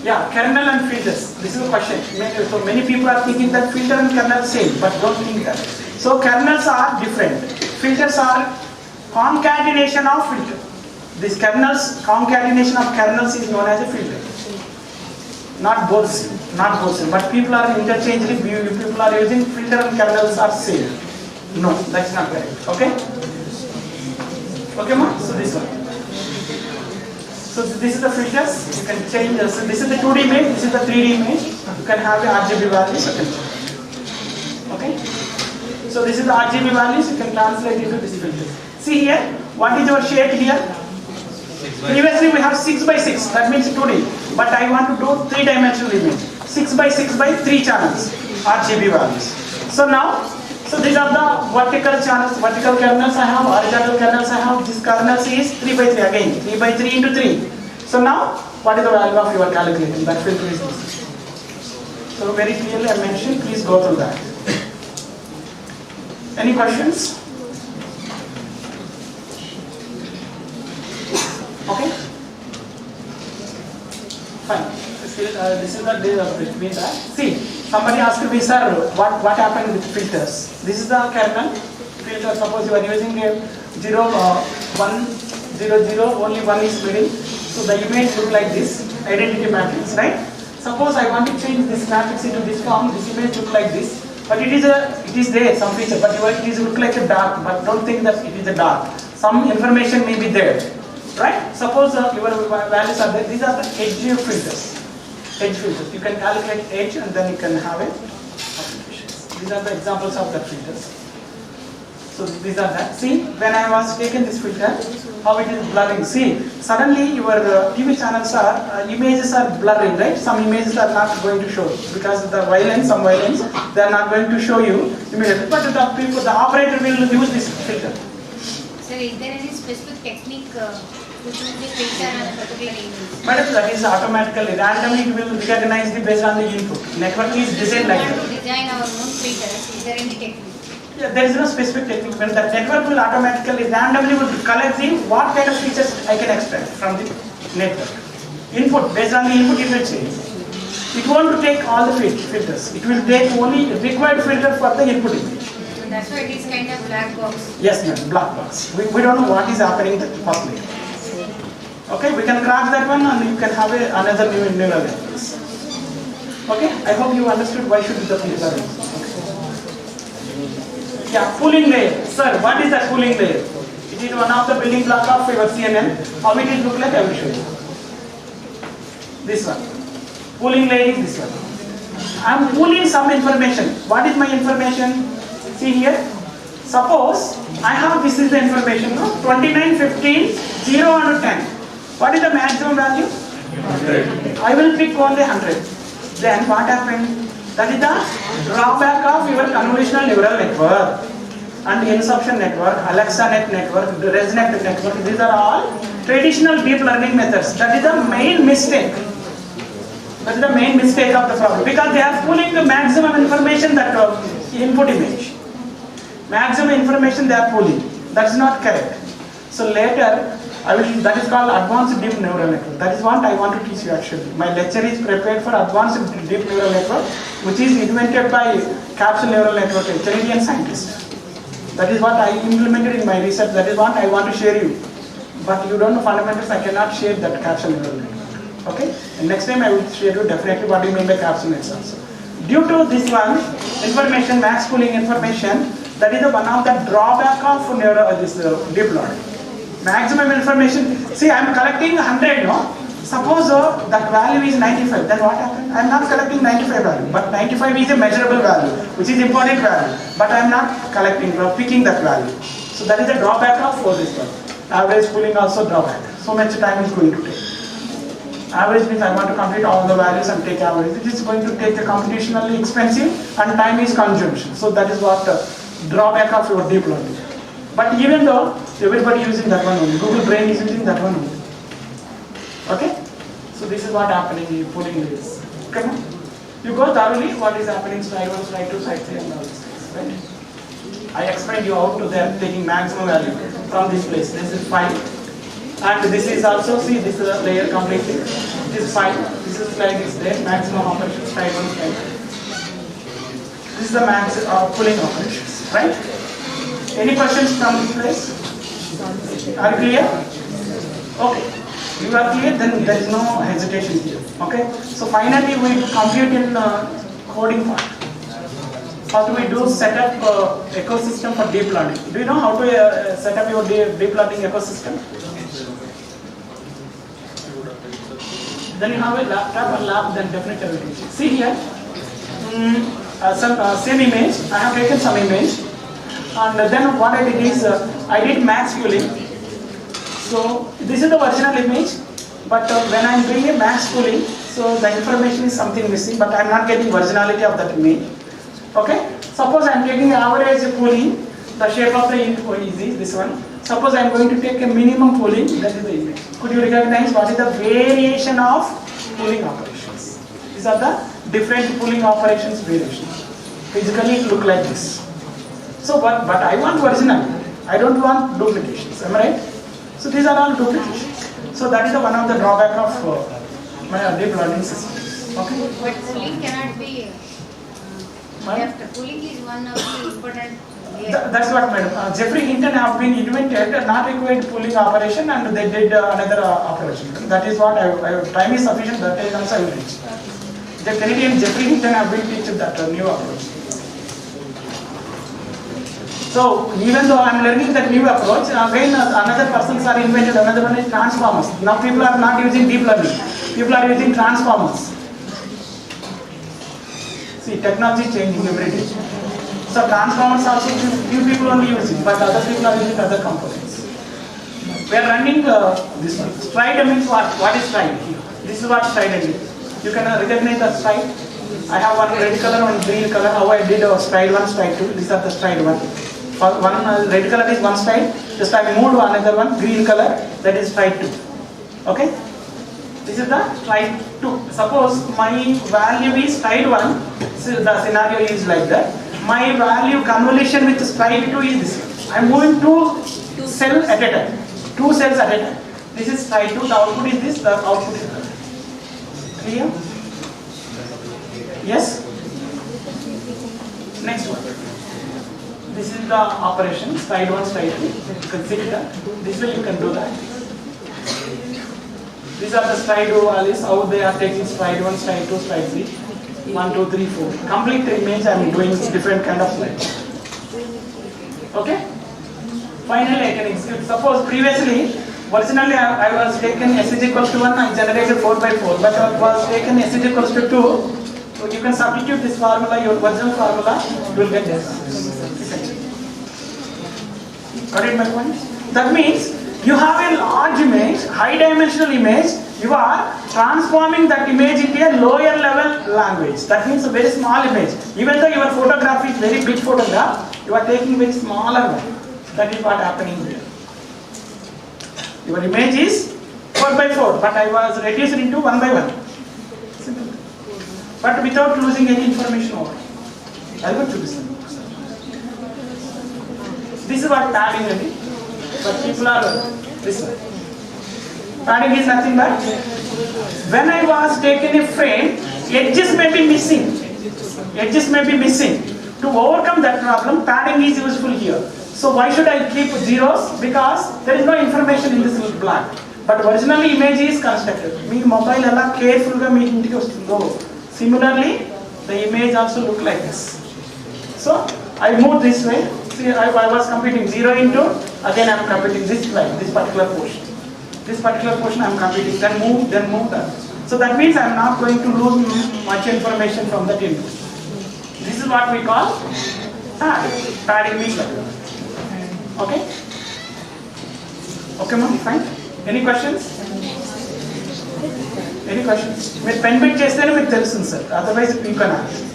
Yeah, kernel and filters. This is a question. So many people are thinking that filter and kernel same, but don't think that. So kernels are different. Filters are concatenation of filter. This concatenation of kernels is known as a filter. Not both, but people are interchangeably. People are using filter and kernels are same. No, that's not correct. Okay? Okay, ma? So this one. So this is the filters. You can change. So this is the 2D image. This is the 3D image. You can have the RGB values. Okay? So this is the RGB values. You can translate into this filter. See here. What is your shade here? Previously we have 6 by 6. That means 2D. But I want to do 3-dimensional image. 6 by 6 by 3 channels. RGB values. So now. So these are the vertical channels, vertical kernels I have, horizontal kernels I have. This kernels is 3 by 3 again, 3 by 3 into 3. So now, what is the value of your calculating? That filter is this. So very clearly I mentioned, please go through that. Any questions? Okay? Fine. This is the day of between that. See, somebody asked me, sir, what happened with filters? This is the kernel filter. Suppose you are using a 0, 1, 0, 0, only 1 is middle. So the image look like this, identity matrix, right? Suppose I want to change this matrix into this form, this image look like this. But it is there, some feature, but it is look like a dark, but don't think that it is a dark. Some information may be there, right? Suppose your values are there. These are the edge filters. Edge filters. You can calculate edge and then you can have it. These are the examples of the filters. So these are that. See, when I was taking this filter, how it is blurring. See, suddenly your TV channels are, images are blurring, right? Some images are not going to show because of the violence, some violence, they are not going to show you immediately. But the operator will use this filter. Sir, is there any specific technique to choose the filter on a particular image? Madam, that is automatically, randomly it will recognize the based on the input. Network is designed like that. To design our own filters, is there any technique? Yeah, there is no specific technique. When the network will automatically, randomly will collect the what kind of features I can expect from the network. Input, based on the input it will change. It won't take all the filters. It will take only required filter for the input image. So that's why it is kind of black box. Yes, ma'am, black box. We don't know what is happening in the first layer. Okay, we can crack that one and you can have another neural networks. Okay, I hope you understood why should the filter. Yeah, pooling layer. Sir, what is that pooling layer? It is one of the building block of your CNN. How it will look like, I will show you. This one. Pooling layer is this one. I am pooling some information. What is my information? See here. Suppose I have this is the information. No? 29, 15, 0 and 10. What is the maximum value? 100. I will pick only 100. Then what happened? That is the drawback of your convolutional neural network and inception network, AlexaNet network, ResNet network. These are all traditional deep learning methods. That is the main mistake. That is the main mistake of the problem because they are pulling the maximum information that input image. Maximum information they are pulling. That is not correct. So later, that is called advanced deep neural network. That is what I want to teach you actually. My lecture is prepared for advanced deep neural network, which is invented by capsule neural network, a Canadian scientist. That is what I implemented in my research. That is what I want to share you. But you don't know fundamentals, I cannot share that capsule neural network. Okay? And next time I will share you definitely what do you mean by capsule nets also. Due to this one, information, max pooling information, that is the one of the drawback of deep learning. Maximum information. See, I am collecting 100, no? Suppose that value is 95, then what happened? I am not collecting 95 value, but 95 is a measurable value, which is important value, but I am not collecting or picking that value. So that is a drawback of this one. Average pooling also drawback. So much time is going to take. Average means I want to complete all the values and take average. It is going to take a computationally expensive and time is consumption. So that is what drawback of your deep learning. But even though everybody using that one only, Google Brain is using that one only. Okay? So this is what happening in pooling layers. Come on. You go thoroughly what is happening slide 1, slide 2, slide 3 and all these things. Right? I explained you how to them taking maximum value from this place. This is 5. And this is also, see this is a layer completely. This is 5. This is slide is there. Maximum operation, slide 1, slide 2. This is the max pooling operations. Right? Any questions from this place? Are you clear? Okay. You are clear, then there is no hesitation here. Okay. So finally we compute in coding part. How do we do set up ecosystem for deep learning? Do you know how to set up your deep learning ecosystem? Then you have a laptop or lab, then definitely I will teach you. See here, same image. I have taken some image. And then what I did is, I did max pooling. So this is the original image, but when I am doing a max pooling, so the information is something missing, but I am not getting originality of that image. Okay? Suppose I am taking average pooling, the shape of the input is this one. Suppose I am going to take a minimum pooling, that is the image. Could you recognize what is the variation of pooling operations? This These are the different pooling operations variations. Physically it look like this. So but I want original. I don't want duplications. Am I right? So these are all duplications. So that is one of the drawback of my deep learning system. Okay. But pooling cannot be left. Pooling is one of the important layer. That's what, madam. Jeffrey Hinton have been invented, not required pooling operation, and they did another operation. That is what time is sufficient. That is also I will reach. The Canadian Jeffrey Hinton have been teaching that new approach. So even though I am learning that new approach, again another persons are invented. Another one is transformers. Now people are not using deep learning. People are using transformers. See, technology is changing every day. So transformers also few people only using, but other people are using other components. We are running this one. Stride means what? What is stride? This is what stride is. You can recognize the stride. I have one red color, one green color. How I did stride 1, stride 2. These are the stride 1. For one red color is one stride. Just I moved to another one, green color. That is stride 2. Okay. This is the stride 2. Suppose my value is stride 1. So the scenario is like that. My value convolution with stride 2 is this. I am moving 2 cells at a time. 2 cells at a time. This is stride 2. The output is this. The output is that. Clear? Yes? Next one. This is the operation. Stride 1, stride 2. You can see that. This way you can do that. These are the stride values, how they are taking stride 1, stride 2, stride 3. 1, 2, 3, 4. Complete image I am doing different kind of slides. Okay? Finally I can execute. Suppose previously, originally I was taken S is equals to 1, I generated 4 by 4. But I was taken S is equals to 2. So you can substitute this formula, your original formula, you will get this. Got it my point? That means you have a large image, high dimensional image, you are transforming that image into a lower level language. That means a very small image. Even though your photograph is very big photograph, you are taking very smaller one. That is what happening here. Your image is 4 by 4, but I was reduced into 1 by 1. Simple. But without losing any information over. I will do this. This is what padding is. But people are this one. Padding is nothing but when I was taken a frame, edges may be missing. Edges may be missing. To overcome that problem, padding is useful here. So why should I keep zeros? Because there is no information in this black. But originally image is constructed. Me mobile alla careful ga me intiki vastundo. Similarly, the image also look like this. So I move this way. See, I was computing 0 into, again I am computing this line, this particular portion. This particular portion I am computing, then move that. So that means I am not going to lose much information from that input. This is what we call padding. Padding means like that. Okay? Okay ma'am, fine. Any questions? Any questions? With pen bit chestene meeku telusundi sir. Otherwise you can ask.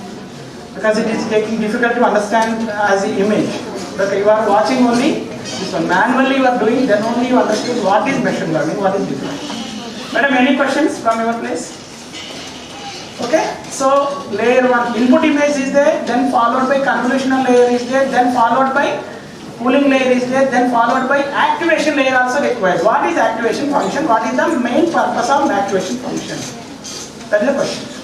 Because it is taking difficult to understand as an image. But you are watching only this one. Manually you are doing, then only you understood what is machine learning, what is different. Madam, any questions from your place? Okay, so layer 1, input image is there, then followed by convolutional layer is there, then followed by pooling layer is there, then followed by activation layer also required. What is activation function? What is the main purpose of activation function? That is the question.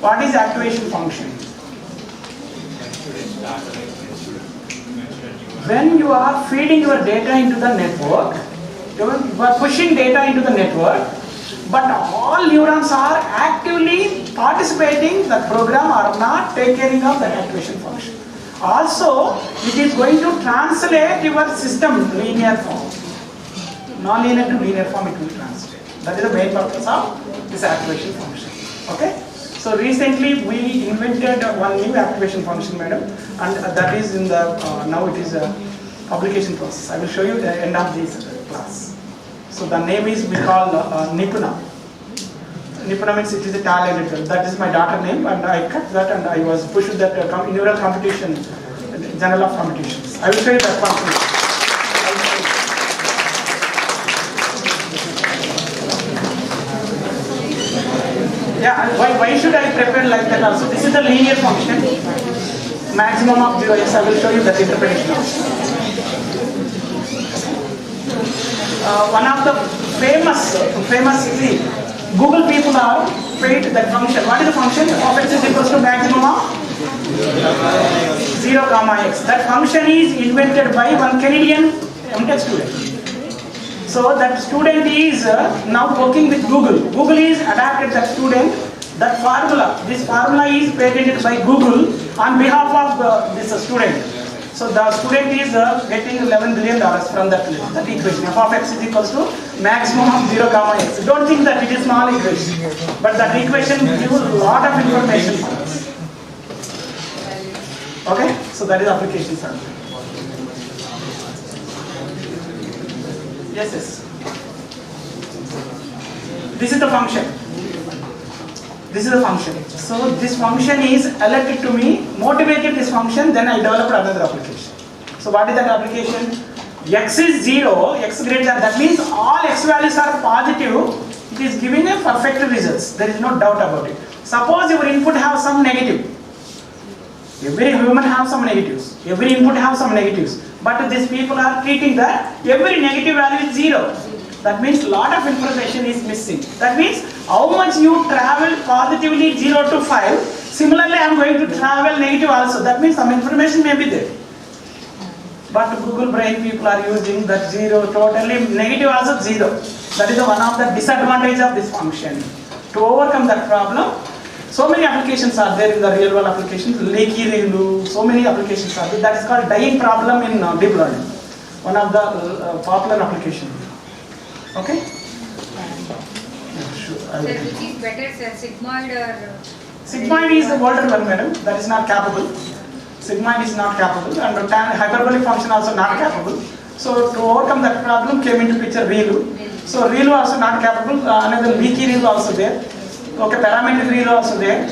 What is activation function? When you are feeding your data into the network, you are pushing data into the network, but all neurons are actively participating in the program or not taking care of the activation function. Also, it is going to translate your system linear form. Non-linear to linear form it will translate. That is the main purpose of this activation function. Okay? So recently we invented one new activation function, madam, and that is in the, now it is a publication process. I will show you at the end of this class. So the name is, we call Nipuna. Nipuna means it is a talented. That is my daughter name, and I cut that and I was pushed with that neural competition, journal of competitions. I will show you that function. Yeah, why should I prepare like that also? This is the linear function. Maximum of 0. Yes, I will show you that interpretation. One of the famous see, Google people are paid that function. What is the function? Of x is equals to maximum of 0 comma x. That function is invented by one Canadian MTech student. So that student is now working with Google. Google is adapted that student. That formula, this formula is patented by Google on behalf of this student. So the student is getting $11 billion from that equation. F of x is equals to maximum of 0 comma x. Don't think that it is small equation, but that equation gives a lot of information. Okay, so that is application sir. Yes. This is the function. This is the function. So this function is alerted to me, motivated this function, then I developed another application. So what is that application? X is 0, x greater than, that means all x values are positive, it is giving a perfect results. There is no doubt about it. Suppose your input have some negative. Every human have some negatives. Every input have some negatives. But these people are treating that every negative value is 0. That means a lot of information is missing. That means how much you travel positively 0 to 5. Similarly, I am going to travel negative also. That means some information may be there. But Google Brain people are using that 0, totally negative also 0. That is one of the disadvantage of this function. To overcome that problem, so many applications are there in the real world applications. Leaky Rilu, so many applications are there. That is called dying problem in deep learning. One of the popular applications. Okay? Sir, which is better, sir, sigmoid or? Sigmoid is the older one, madam. That is not capable. Sigmoid is not capable, and hyperbolic function also not capable. So to overcome that problem came into picture ReLU. So ReLU also not capable. Another leaky ReLU also there. Okay, parametric ReLU also there.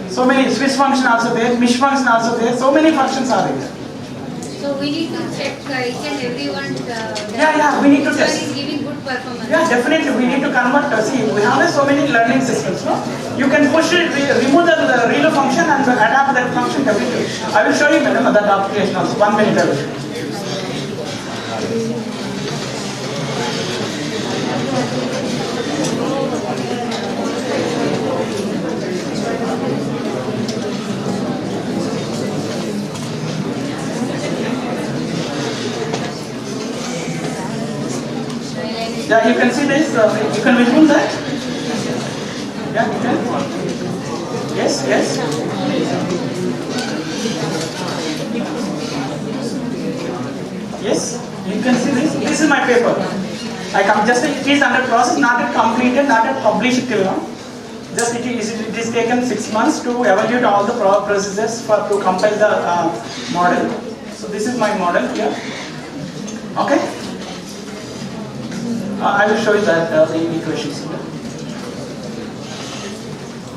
So many Swiss function also there. Mish function also there. So many functions are there. So we need to check each and every one. Yeah, we need to test. Is giving good performance. Yeah, definitely. We need to convert. See, we have so many learning systems. No, you can push it, remove the ReLU function and adapt that function definitely. I will show you, madam, that application also. 1 minute. I will show you. Yeah, you can see this. You can visualize that. Yeah, you can. Yes. Yes, you can see this. This is my paper. It is under process, not yet completed, not yet published till now. Just it is taken 6 months to evaluate all the processes to compile the model. So this is my model here. Okay. I will show you that the equations.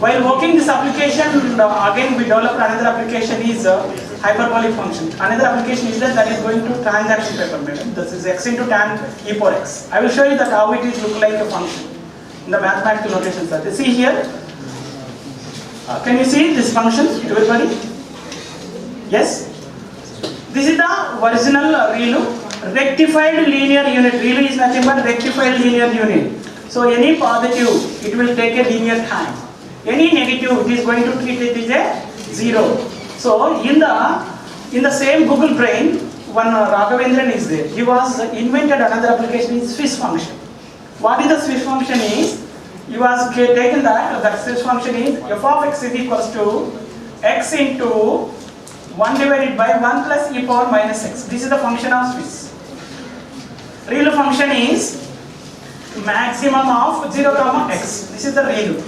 While working this application, again we developed another application is hyperbolic function. Another application is that is going to transaction paper method. This is x into tan e power x. I will show you that how it is look like a function in the mathematical notation. See here. Can you see this function, everybody? Yes. This is the original ReLU. Rectified linear unit. ReLU is nothing but rectified linear unit. So any positive, it will take a linear time. Any negative, it is going to treat it as a 0. So in the same Google Brain, one Raghavendran is there. He was invented another application is Swiss function. What is the Swiss function is? He was taken that Swiss function is f of x is equals to x into 1 divided by 1 plus e power minus x. This is the function of Swiss. ReLU function is maximum of 0 comma x. This is the ReLU.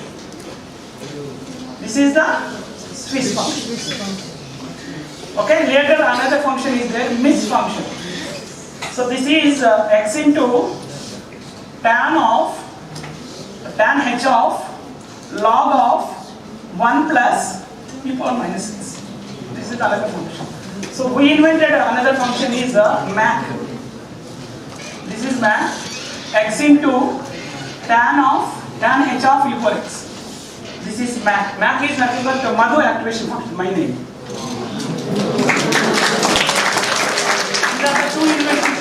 This is the Swiss function. Okay, later another function is there, Mish function. So this is x into tan h of log of 1 plus e power minus x. This is another function. So we invented another function is mac. This is mac x into tan h of e power x. This is MAC. MAC is nothing but Madhu activation function, my name. These are the two inventions.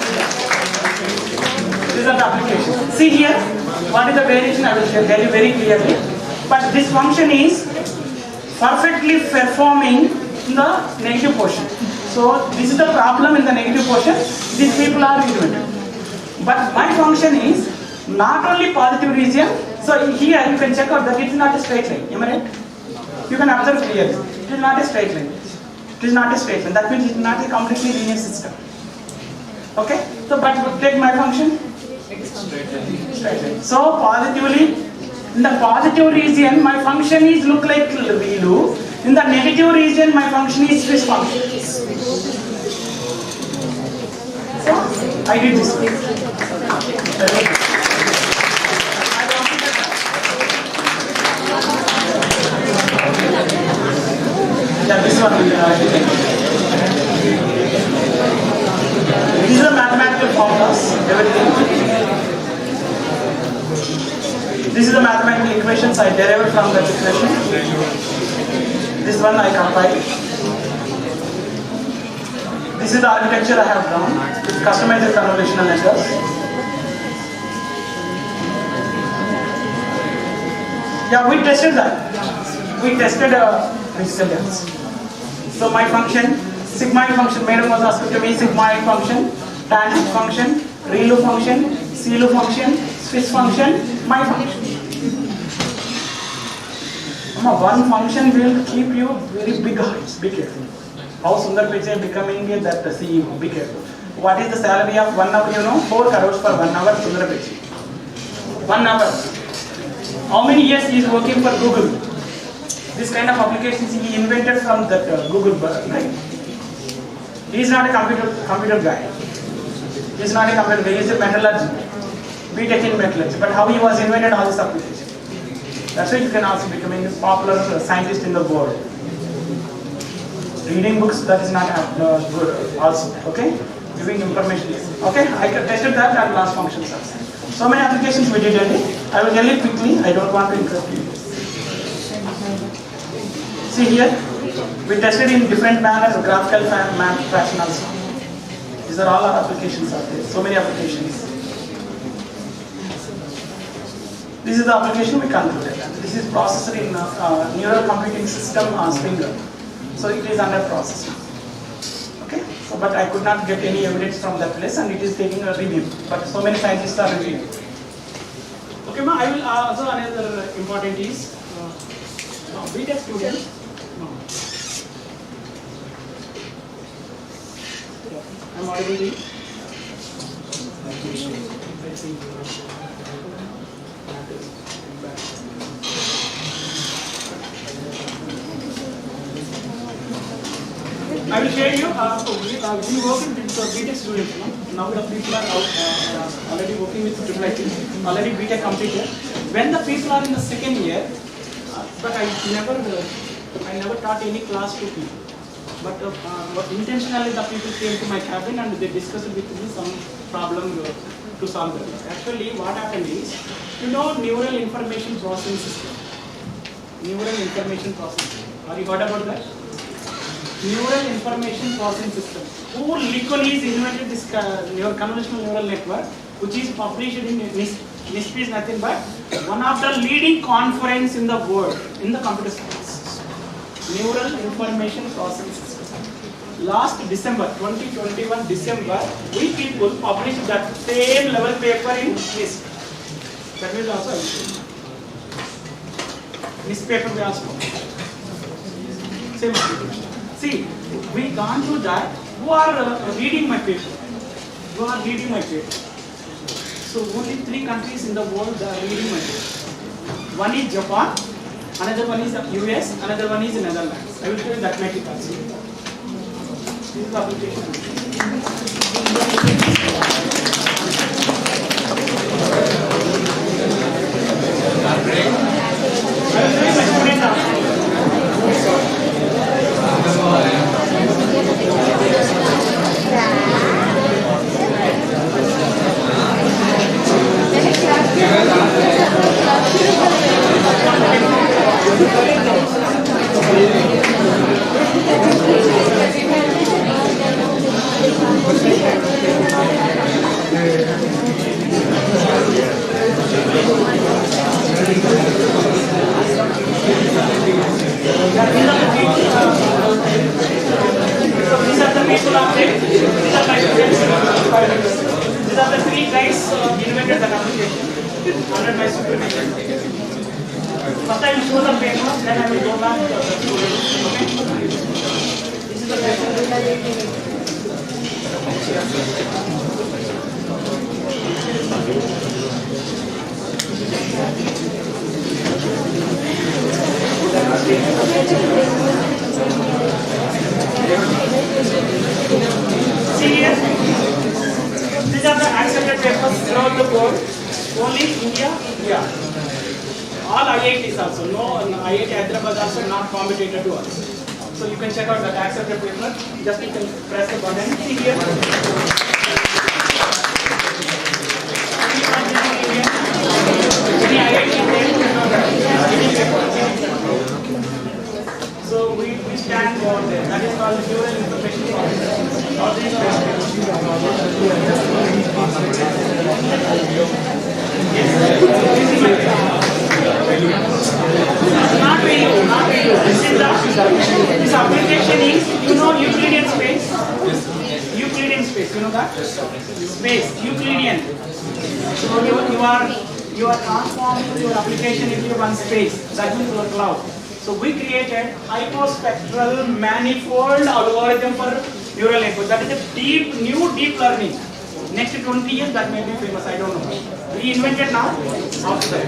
These are the applications. See here, what is the variation? I will tell you very clearly. But this function is perfectly performing in the negative portion. So this is the problem in the negative portion. These people are invented. But my function is not only positive region. So here you can check out that it is not a straight line. Am I right? You can observe clearly. It is not a straight line. It is not a straight line. That means it is not a completely linear system. Okay? So but take my function. Straight line. So positively, in the positive region, my function is look like ReLU. In the negative region, my function is Swiss function. So I did this one. Yeah, this one. These are mathematical formulas, everything. This is the mathematical equations I derived from that equation. This one I compiled. This is the architecture I have drawn. It's customized convolutional layers. Yeah, we tested that. We tested resilience. So my function, sigmoid function, madam was asked to me sigmoid function, tangent function, ReLU function, CLU function, Swiss function, my function. One function will keep you very big heights. Be careful. How Sundar Pichai becoming that CEO? Be careful. What is the salary of 1 hour? You know, 4 crores for 1 hour. Sundar Pichai. 1 hour. How many years he is working for Google? This kind of applications he invented from that Google, right? He is not a computer guy. He is not a computer guy. He is a metallurgy. BTech in metallurgy. But how he was invented all these applications? That's why you can also become a popular scientist in the world. Reading books, that is not good also, okay? Giving information, okay? I tested that and last functions also. So many applications we did already. I will tell you quickly, I don't want to interrupt you. See here, we tested in different manners, graphical fashion also. These are all our applications out there, so many applications. This is the application we concluded. This is processor in neural computing system Springer. So it is under process now. Okay. So, but I could not get any evidence from that place, and it is taking a review. But so many scientists are reviewing. Okay, ma. I will also another important is BTech students. I'm already. I will share you. We work with BTech students. Now the people are out, already working with IIT, already BTech completed. When the people are in the second year, but I never taught any class to people. But intentionally the people came to my cabin and they discussed with me some problem to solve it. Actually, what happened is, you know, neural information processing system. Neural information processing. Have you heard about that? Neural information processing system. Who literally is invented this convolutional neural network, which is published in NISP is nothing but one of the leading conference in the world in the computer science. Neural information processing system. Last December, 2021 December, we people published that same level paper in NISP. That means also NISP paper we also published. Same application. See, we gone through that. Who are reading my paper? Who are reading my paper? So only 3 countries in the world are reading my paper. One is Japan, another one is US, another one is Netherlands. I will show you that metric also. This is the application. These are the people of it. These are my students. These are the three guys invented that application under my supervision. First I will show the paper, then I will go back to the students. Okay? This is the paper. See here, these are the accepted papers throughout the board. Only India, India. All IITs also. No, IIT Hyderabad also not competitor to us. So you can check out that accepted paper. Just you can press the button. See here. Any IIT so we stand for there. That is called neural information processing. All these not value. This application is, you know, Euclidean space. Euclidean space, you know that? Space, Euclidean. So you are transforming your application into one space. That means your cloud. So we created hyperspectral manifold algorithm for neural network. That is a new deep learning. Next 20 years that may be famous, I don't know. We invented now after that.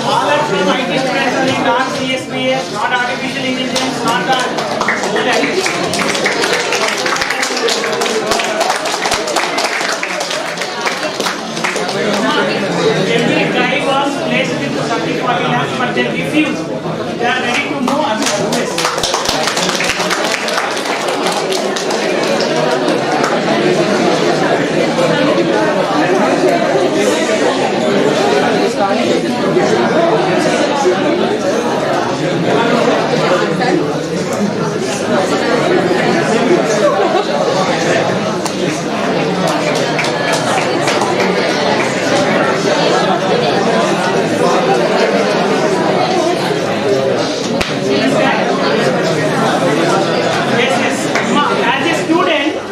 All are from IT students only, not CSPS, not artificial intelligence, not that. Every guy was placed with 30-40 lakhs, but they refused. They are ready to move as a service.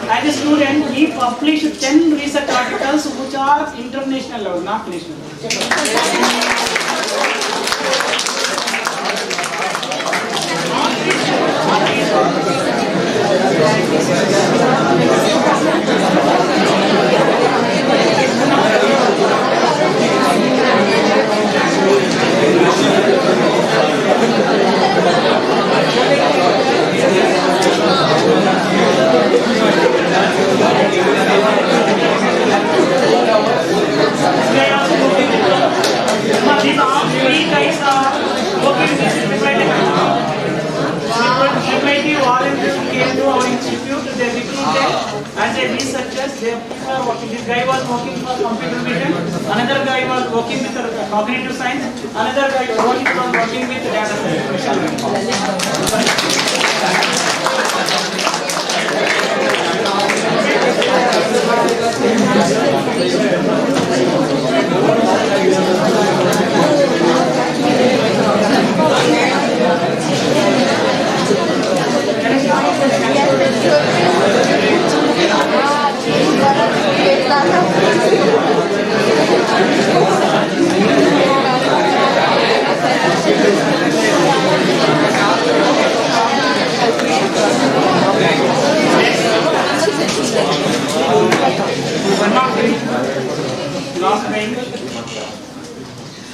As a student, he published 10 research articles which are international level, not national. These all three guys are working with this MIT volunteers came to our institute. They recruited as a researchers. They people are working. This guy was working for computer vision. Another guy was working with cognitive science. Another guy was working with data science.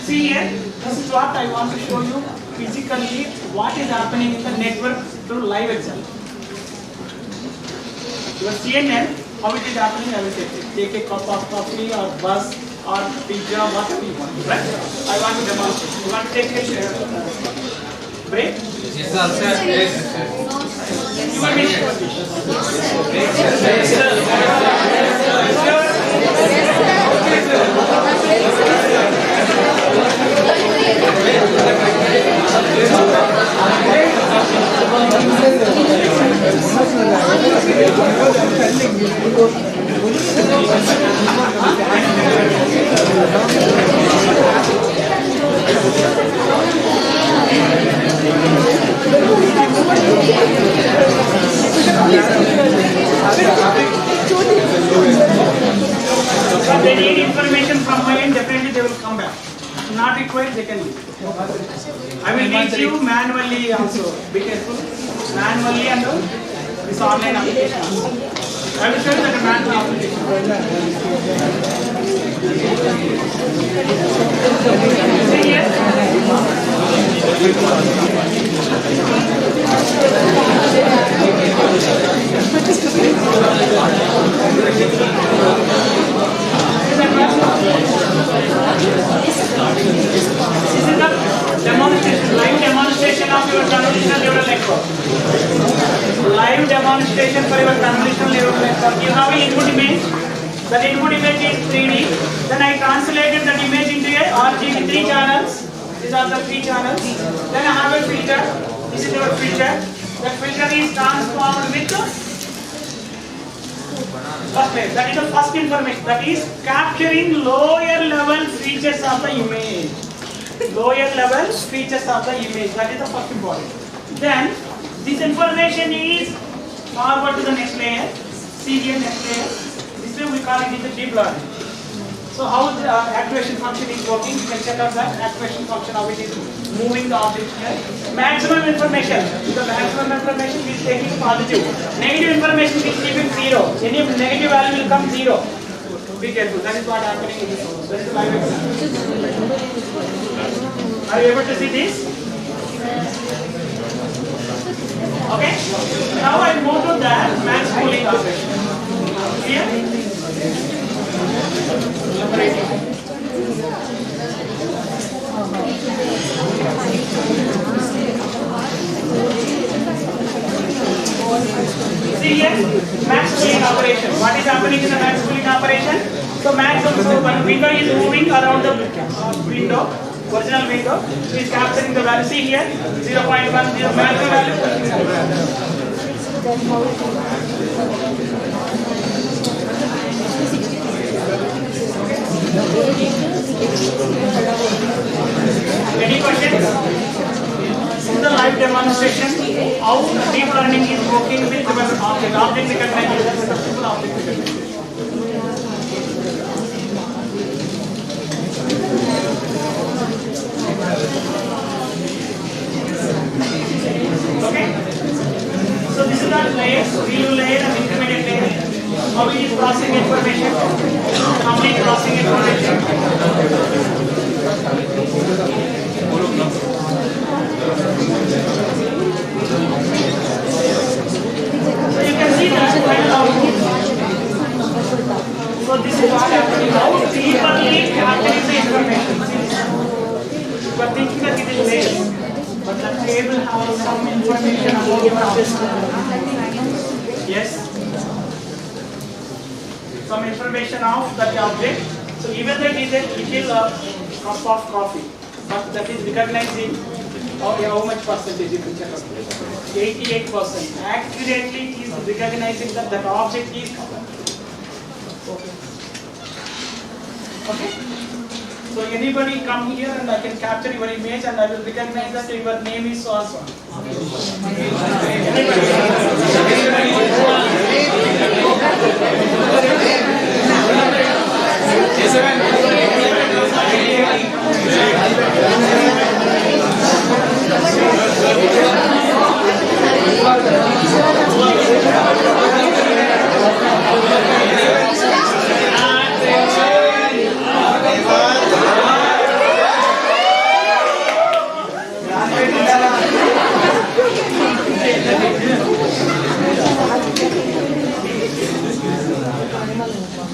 See here, this is what I want to show you physically what is happening in the network through live example. Your CNN, How it is happening, I will take it. Take a cup of coffee or bus or pizza, whatever you want, right? I want to demonstrate. You want to take a break? Yes, sir. Yes, sir. You want me to? If they need information from my end, definitely they will come back. Not required, they can leave. I will teach you manually also. Be careful. Manually and this online application also. I will show you that manual application. See here. This is the demonstration, live demonstration of your convolutional neural network. Live demonstration for your convolutional neural network. You have an input image. That input image is 3D. Then I translated that image into a RGB 3 channels. These are the 3 channels. Then I have a filter. This is your filter. That filter is transformed with first layer. That is the first information. That is capturing lower level features of the image. Lower level features of the image. That is the first important. Then this information is forward to the next layer. Serial next layer. This way we call it the deep learning. So how the activation function is working? You can check out that activation function, how it is moving the object here. Maximum information. The maximum information is taking positive. Negative information is keeping 0. Any negative value will come 0. Be careful. That is what happening in this. That is the live example. Are you able to see this? Okay. Now I move to that max pooling operation. Here. See here, max pooling operation. What is happening in the max pooling operation? So max one window is moving around the window, original window. It is capturing the value. See here, 0.10 maximum value. Any questions? This is the live demonstration how deep learning is working with object recognition. Simple object recognition. Okay? So this is our layers, view layer and intermediate layer. How it is processing information, complete processing information. So you can see that so this is what happening now. Deeply capturing the information. You are thinking that it is layers, but the table has some information about your object. Yes. Some information of that object. So even though it is a cup of coffee, but that is recognizing how much percentage you can check out. 88%. Accurately is recognizing that that object is coffee. Okay. So anybody come here and I can capture your image and I will recognize that your name is so and so.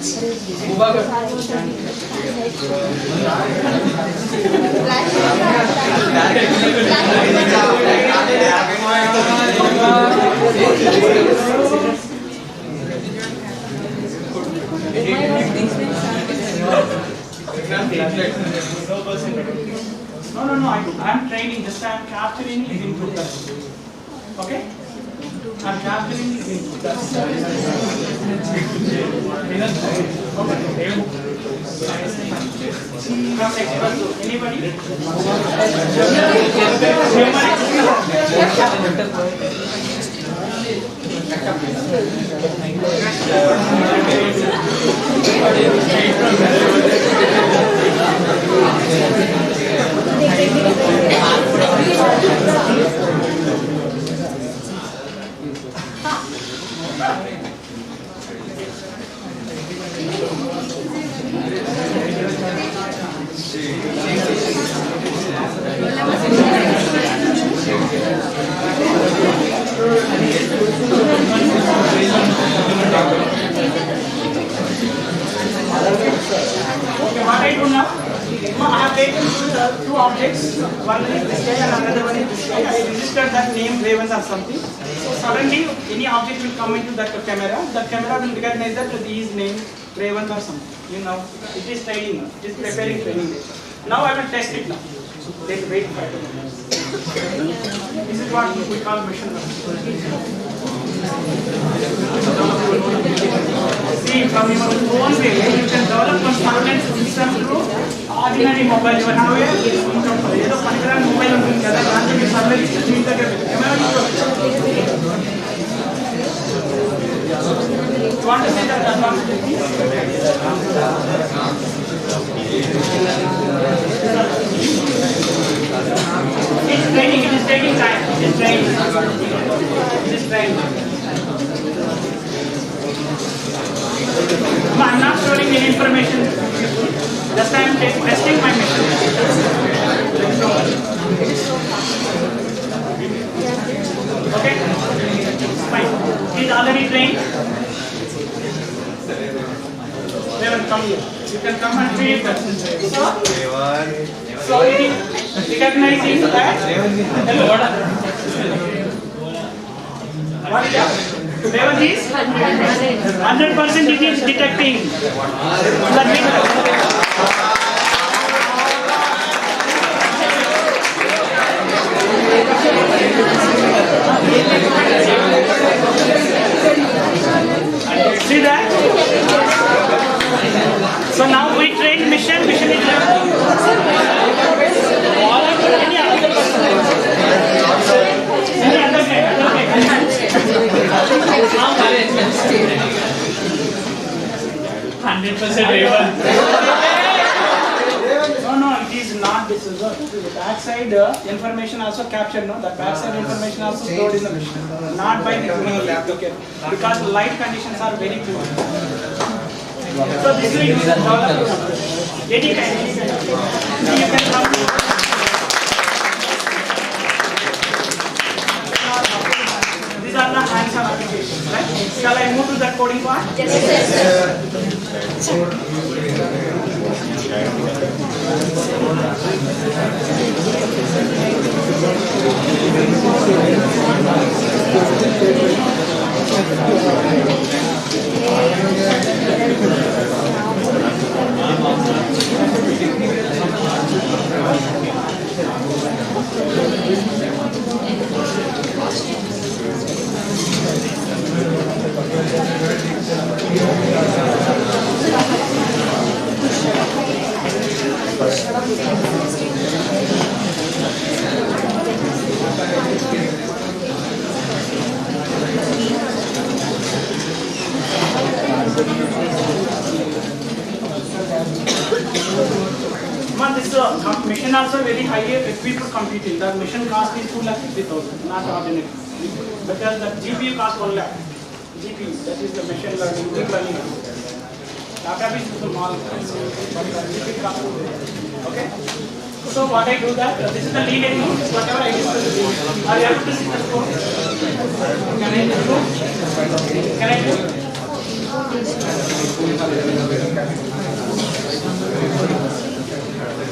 No, I'm training, just I'm capturing his input. That's it. Okay? I'm capturing his input. That's it. From expert to anybody? Okay, what I do now? I have taken two objects. One is this guy and another one is this guy. I registered that name Ravens or something. So suddenly any object will come into that camera. That camera will recognize that these name Ravens or something. You know, it is training. It is preparing training data. Now I will test it now. Let's wait 5 minutes. This is what we call machine learning. See, from your own way, you can develop components system through ordinary mobile. You have a particular mobile on the other hand, you survey it. You want to see that advantage? It's training, it is taking time. It is training. It is training. I'm not storing any information. Just I am testing my machine. Okay? Fine. It is already trained. They will come here. You can come and read that. So it is recognizing that. Hello, what is that? Level is 100% it is detecting. That means see that? So now we train mission is level. All of any other person. Any other guy. 100% Raven. No, it is not this. The backside information also captured. No, the backside information also stored in the machine, not by the human lab. Okay, because light conditions are very poor. So this will use the development. Any kind. You can come. These are the hands-on applications, right? Shall I move to the coding part? Yes. This mission also very highly equipped computing. The mission cost is 2,50,000, not ordinary. Because the GPU cost 1 lakh. GPU, that is the machine learning, deep learning. Laptop is small. GPU cost. Okay. So what I do that, this is the lead angle, whatever I discuss. Are you able to see the score? Can I do?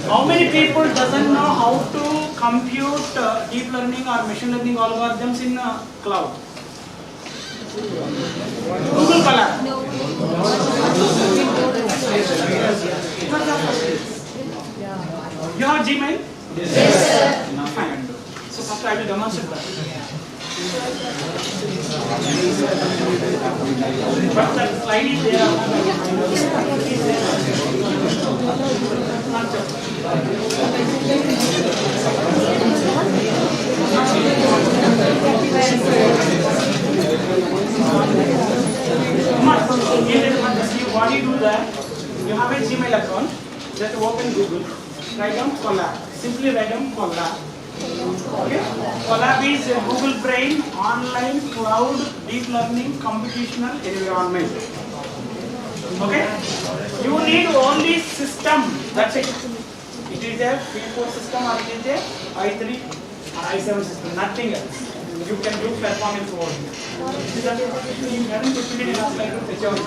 How many people doesn't know how to compute deep learning or machine learning algorithms in cloud? Google Colab. You have Gmail? Yes, sir. Fine. So first I will demonstrate that. But that slide is there. What do you do that? You have a Gmail account. Just open Google. Write down Colab. Simply write down Colab. Okay? Colab is a Google Brain online cloud deep learning computational environment. Okay? You need only system. That's it. It is a P4 system or it is a i3 or i7 system. Nothing else. You can do performance over here. You haven't put it in a slide to fetch out.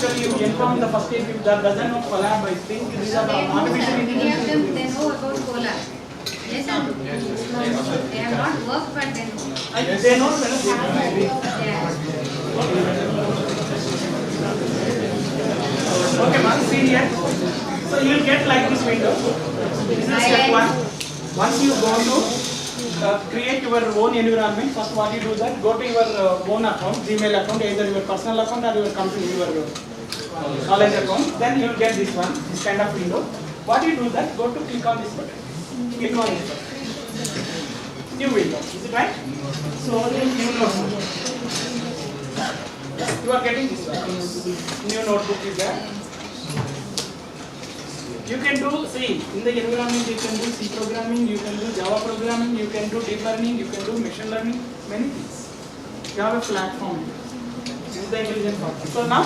Actually, you inform the first stage if that doesn't know Colab, I think these are the artificial intelligence. They know about Colab. Yes, sir. They have not worked, but they know. They know. Okay, ma'am, see here. So you will get like this window. This is step one. Once you go to create your own environment, first what you do that, go to your own account, Gmail account, either your personal account or your company, your college account, then you will get this one, this kind of window. What you do that, go to click on this button. Click on this button. New window, is it right? So new notebook. You are getting this one. New notebook is there. You can do, see, in the environment you can do C programming, you can do Java programming, you can do deep learning, you can do machine learning, many things. You have a platform. This is the intelligent part. So now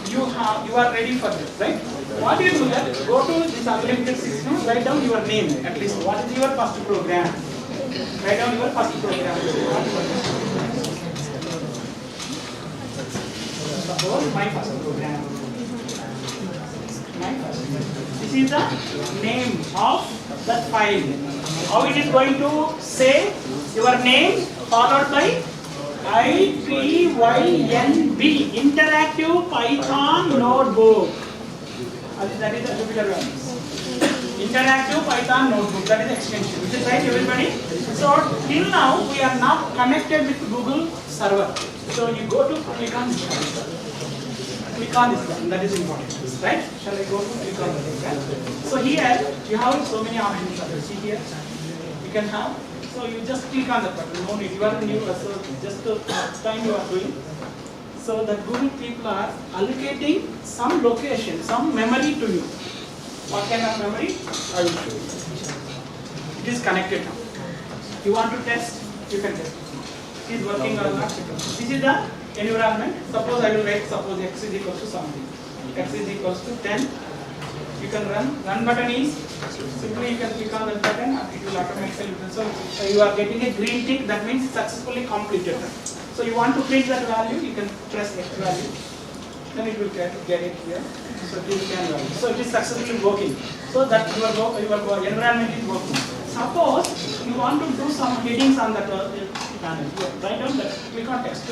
you are ready for this, right? What do you do that? Go to this unlimited system, write down your name at least. What is your first program? Write down your first program. Suppose my first program. This is the name of that file. How it is going to say your name followed by IPYNB, Interactive Python Notebook. That is the Jupyter one. Interactive Python Notebook, that is the extension. Is it right, everybody? So till now we are not connected with Google server. So you go to click on this one. Click on this button, that is important, right? Shall I go to click on this button? So here you have so many options. See here, you can have. So you just click on that button. No need. You are new, so just time you are doing. So the Google people are allocating some location, some memory to you. What kind of memory? I will show you. It is connected now. You want to test? You can test. It is working or not? This is the environment. Suppose I will write, suppose x is equal to something. X is equals to 10. You can run. Run button is simply you can click on that button and it will automatically. So you are getting a green tick, that means successfully completed. So you want to print that value, you can press X value. Then it will get it here. So it is 10 value. So it is successfully working. So that your environment is working. Suppose you want to do some headings on that panel. Write down that, click on text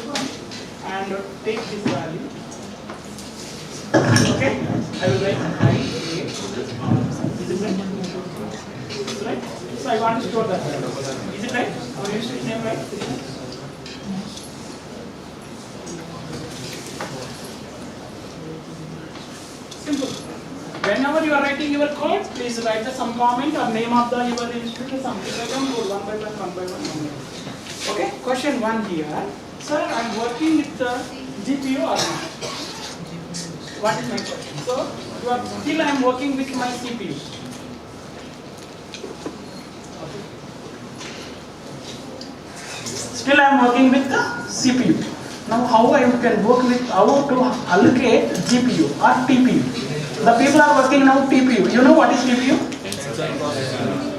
and take this value. Okay, I will write I, A, is it right? Is it right? So I want to store that value. Is it right? Our institution name right? Simple. Whenever you are writing your code, please write some comment or name of the your institute or something. I don't go one by one. Okay, question 1 here. Sir, I am working with the GPU or not? What is my question? So, still I am working with my CPU. Still I am working with the CPU. Now, how I can work with, how to allocate GPU or TPU? The people are working now TPU. You know what is TPU?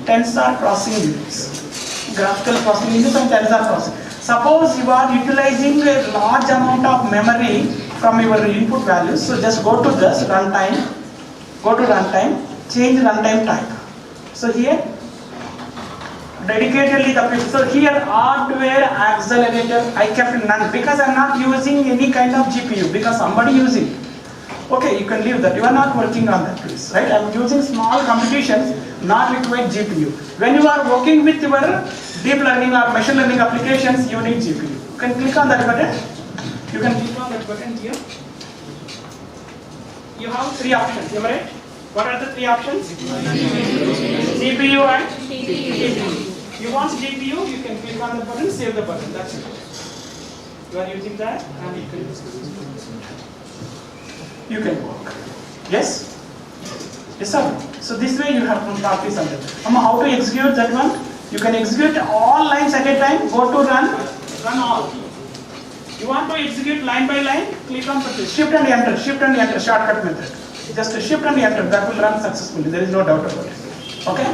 Tensor processing units. Graphical processing units and tensor processing. Suppose you are utilizing a large amount of memory from your input values. So just go to this runtime, change runtime type. So here dedicatedly the people. So here hardware accelerator I kept none because I am not using any kind of GPU because somebody using. Okay, you can leave that. You are not working on that, please. Right? I am using small computations, not required GPU. When you are working with your deep learning or machine learning applications, you need GPU. You can click on that button. You can click on that button here. You have 3 options. Am I right? What are the 3 options? GPU and GPU. You want GPU, you can click on the button, save the button. That's it. You are using that and you can use it. You can work. Yes? Yes or no? So this way you have to practice on that. How to execute that one? You can execute all lines at a time. Go to run all. You want to execute line by line? Click on shift and enter, shortcut method. Just shift and enter, that will run successfully. There is no doubt about it. Okay?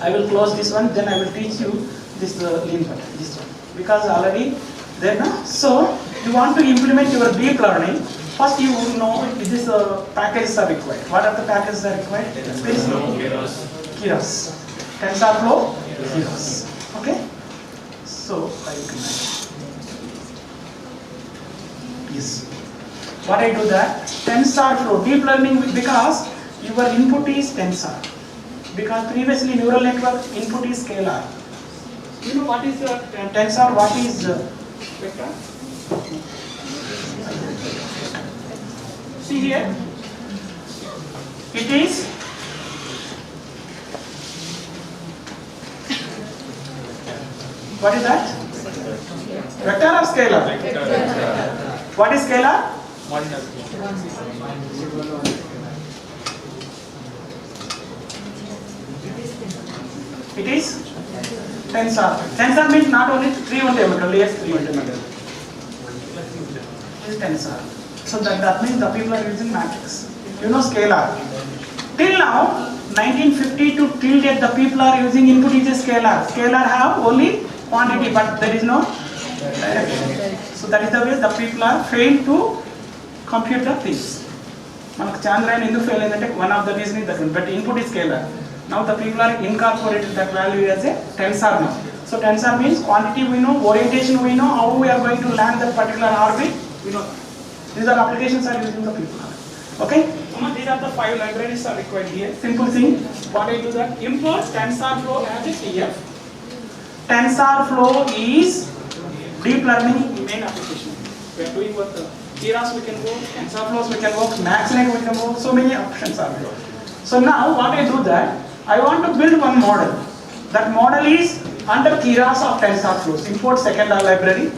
I will close this one, then I will teach you this lean button, this one. Because already there now. So you want to implement your deep learning. First you know this packages are required. What are the packages are required? Keras. TensorFlow, Keras. Okay? So I can yes. What I do that? TensorFlow, deep learning because your input is tensor. Because previously neural network input is scalar. You know what is tensor? What is vector? See here, it is what is that? Vector or scalar? What is scalar? It is tensor. Tensor means not only 3 on the yes, 3 on the It is tensor. So that means the people are using matrix. You know scalar. Till now, 1950 to till date, the people are using input is a scalar. Scalar have only quantity, but there is no direction. So that is the way the people are failed to compute the things. Chandrayaan endu fail ayindante one of the reason is that one, but input is scalar. Now the people are incorporated that value as a tensor now. So tensor means quantity we know, orientation we know, how we are going to land that particular orbit we know. These are applications are using the people. Okay? These are the 5 libraries are required here. Simple thing. What I do that? Import TensorFlow as a TF. TensorFlow is deep learning main application. We are doing what Keras we can work, TensorFlows we can work, MaxNet we can work. So many options are there. So now what I do that? I want to build one model. That model is under Keras of TensorFlows. Import second library.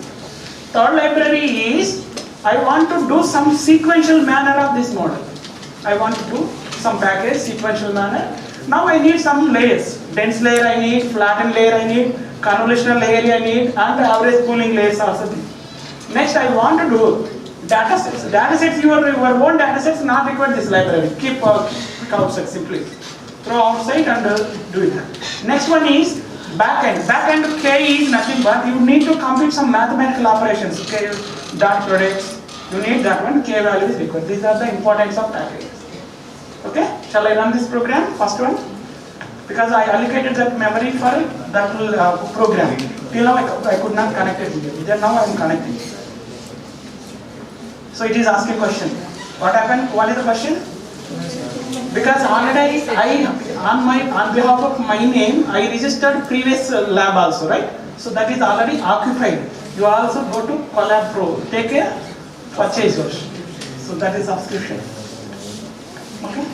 Third library is I want to do some sequential manner of this model. I want to do some package, sequential manner. Now I need some layers. Dense layer I need, flattened layer I need, convolutional layer I need, and average pooling layers also need. Next I want to do datasets. Datasets, your own datasets not required this library. Keep outside simply. Throw outside and do it. Next one is backend. Backend K is nothing but you need to complete some mathematical operations. K dot products. You need that one. K value is required. These are the importance of packages. Okay? Shall I run this program? First one. Because I allocated that memory for that program. Till now I could not connect it. Then now I am connecting. So it is asking question. What happened? What is the question? Because already on behalf of my name I registered previous lab also, right? So that is already occupied. You also go to Collab Pro. Take a purchase version. So that is subscription. Okay.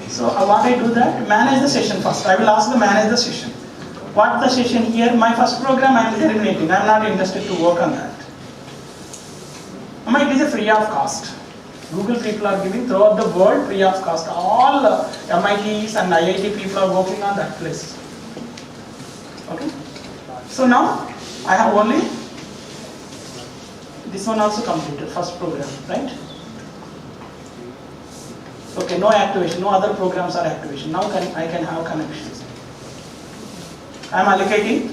So what I do that? Manage the session first. I will ask the manage the session. What the session here? My first program I am terminating. I am not interested to work on that. It is a free of cost. Google people are giving throughout the world free of cost. All MITs and IIT people are working on that place. Okay. So now I have only this one also completed, first program, right? Okay, no activation, no other programs are activation. Now I can have connections. I am allocating.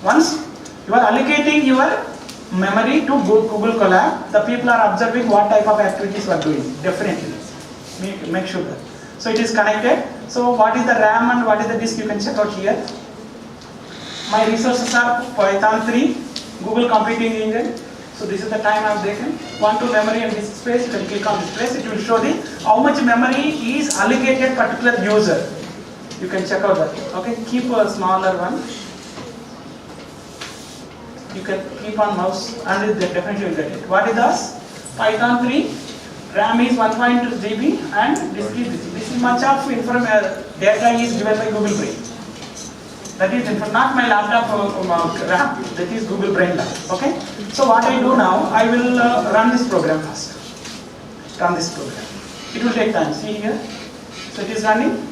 Once you are allocating your memory to Google Colab. The people are observing what type of activities we are doing. Definitely, make sure that. So it is connected. So what is the RAM and what is the disk? You can check out here. My resources are Python 3, Google Computing Engine. So this is the time I have taken. 1 to memory and disk space. You can click on this place. It will show the how much memory is allocated particular user. You can check out that. Okay, keep a smaller one. You can keep on mouse and it definitely will get it. What is this? Python 3, RAM is 1.2 GB and disk is this. This is much of data is given by Google Brain. That is not my laptop RAM, that is Google Brain Lab. Okay? So what I do now, I will run this program first. Run this program. It will take time. See here? So it is running.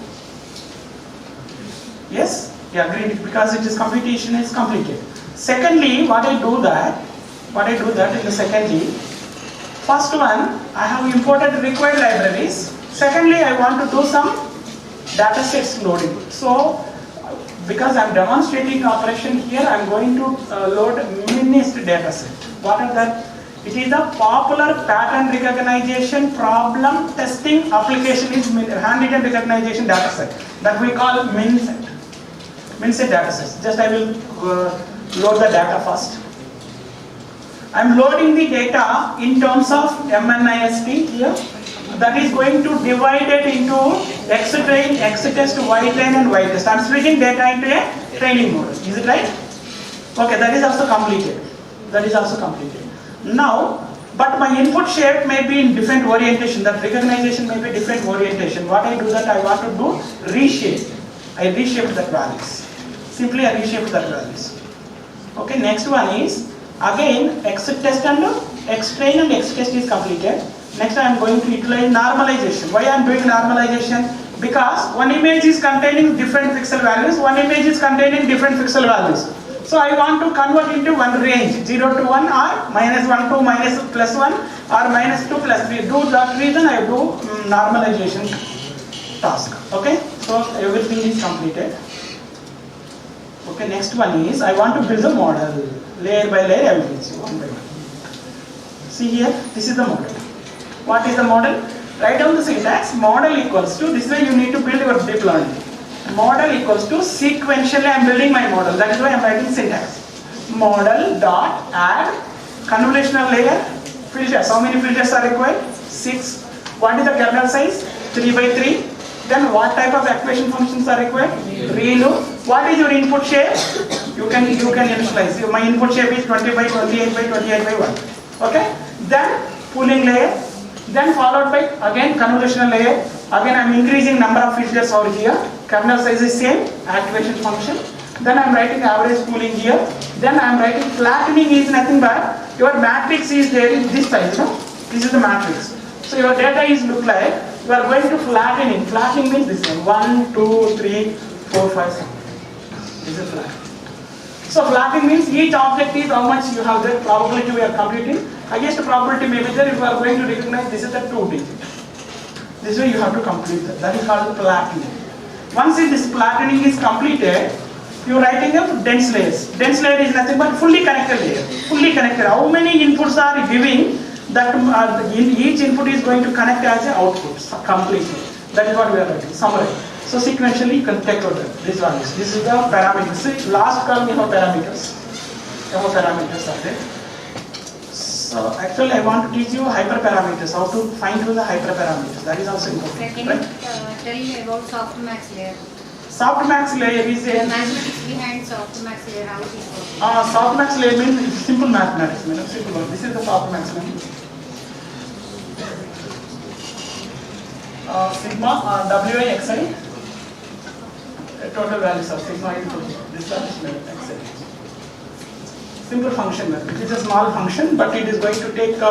Yes? Yeah, green because it is computation is completed. Secondly, what I do that in the secondly, first one, I have imported required libraries. Secondly, I want to do some data sets loading. So, because I am demonstrating operation here, I am going to load minist data set. What are that? It is a popular pattern recognition problem testing application is handwritten recognition data set that we call MinSet. MinSet data sets. Just I will load the data first. I am loading the data in terms of MNIST here. That is going to divide it into X-train, X-test, Y-train and Y-test. I am splitting data into a training model. Is it right? Okay, that is also completed. Now, but my input shape may be in different orientation. That recognition may be different orientation. What I do that I want to do reshape. I reshape that values. Simply I reshape that values. Okay, next one is again X-test and X-train and X-test is completed. Next I am going to utilize normalization. Why I am doing normalization? Because one image is containing different pixel values, one image is containing different pixel values. So I want to convert into one range, 0 to 1 or -1 to +1 or -2 +3. Do that reason I do normalization task. Okay, so everything is completed. Okay, next one is I want to build a model. Layer by layer I will teach you one by one. See here, this is the model. What is the model? Write down the syntax. Model equals to, this way you need to build your deep learning. Model equals to sequentially I am building my model. That is why I am writing syntax. Model dot add convolutional layer filters. How many filters are required? 6. What is the kernel size? 3 by 3. Then what type of activation functions are required? Reloop. What is your input shape? You can initialize. My input shape is 20 by 28 by 28 by 1. Okay. Then pooling layer. Then followed by again convolutional layer. Again I am increasing number of filters over here. Kernel size is same. Activation function. Then I am writing average pooling here. Then I am writing flattening is nothing but your matrix is there in this size. No? This is the matrix. So your data is look like you are going to flatten it. Flattening means this one. 1, 2, 3, 4, 5, 6. This is flat. So flattening means each object is how much you have the probability we are computing. Highest probability may be there if you are going to recognize this is the 2 digit. This way you have to complete that. That is called flattening. Once this flattening is completed, you are writing up dense layers. Dense layer is nothing but fully connected layer. Fully connected. How many inputs are giving? That each input is going to connect as an output completely. That is what we are writing. Summary. So sequentially you can take out these values. This is the parameters. See, last column you have parameters. Parameters are there. So actually I want to teach you hyperparameters. How to find through the hyperparameters. That is also important. Can you tell me about softmax layer? Softmax layer is a mathematics behind softmax layer. How it is working? Softmax layer means simple mathematics. Simple one. This is the softmax layer. Sigma WI xi total values of sigma into this xi. Simple function method. It is a small function, but it is going to take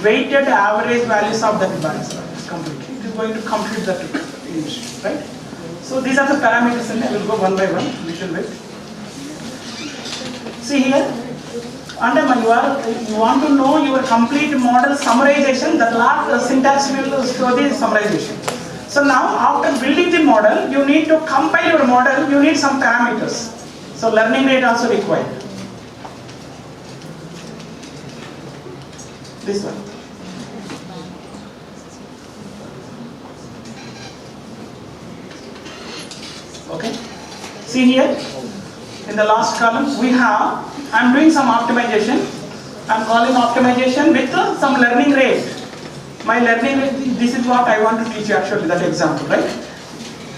weighted average values of that values completely. It is going to compute that image, right? So these are the parameters, and I will go one by one, little bit. See here, under you want to know your complete model summarization. The last syntax will show the summarization. So now, after building the model, you need to compile your model. You need some parameters. So learning rate also required. This one. Okay. See here, in the last column we have, I am doing some optimization. I am calling optimization with some learning rate. My learning rate, this is what I want to teach you actually, that example, right?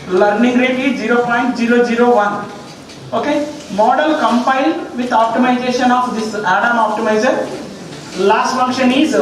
Learning rate is 0.001. Okay. Model compiled with optimization of this Adam optimizer. Last function is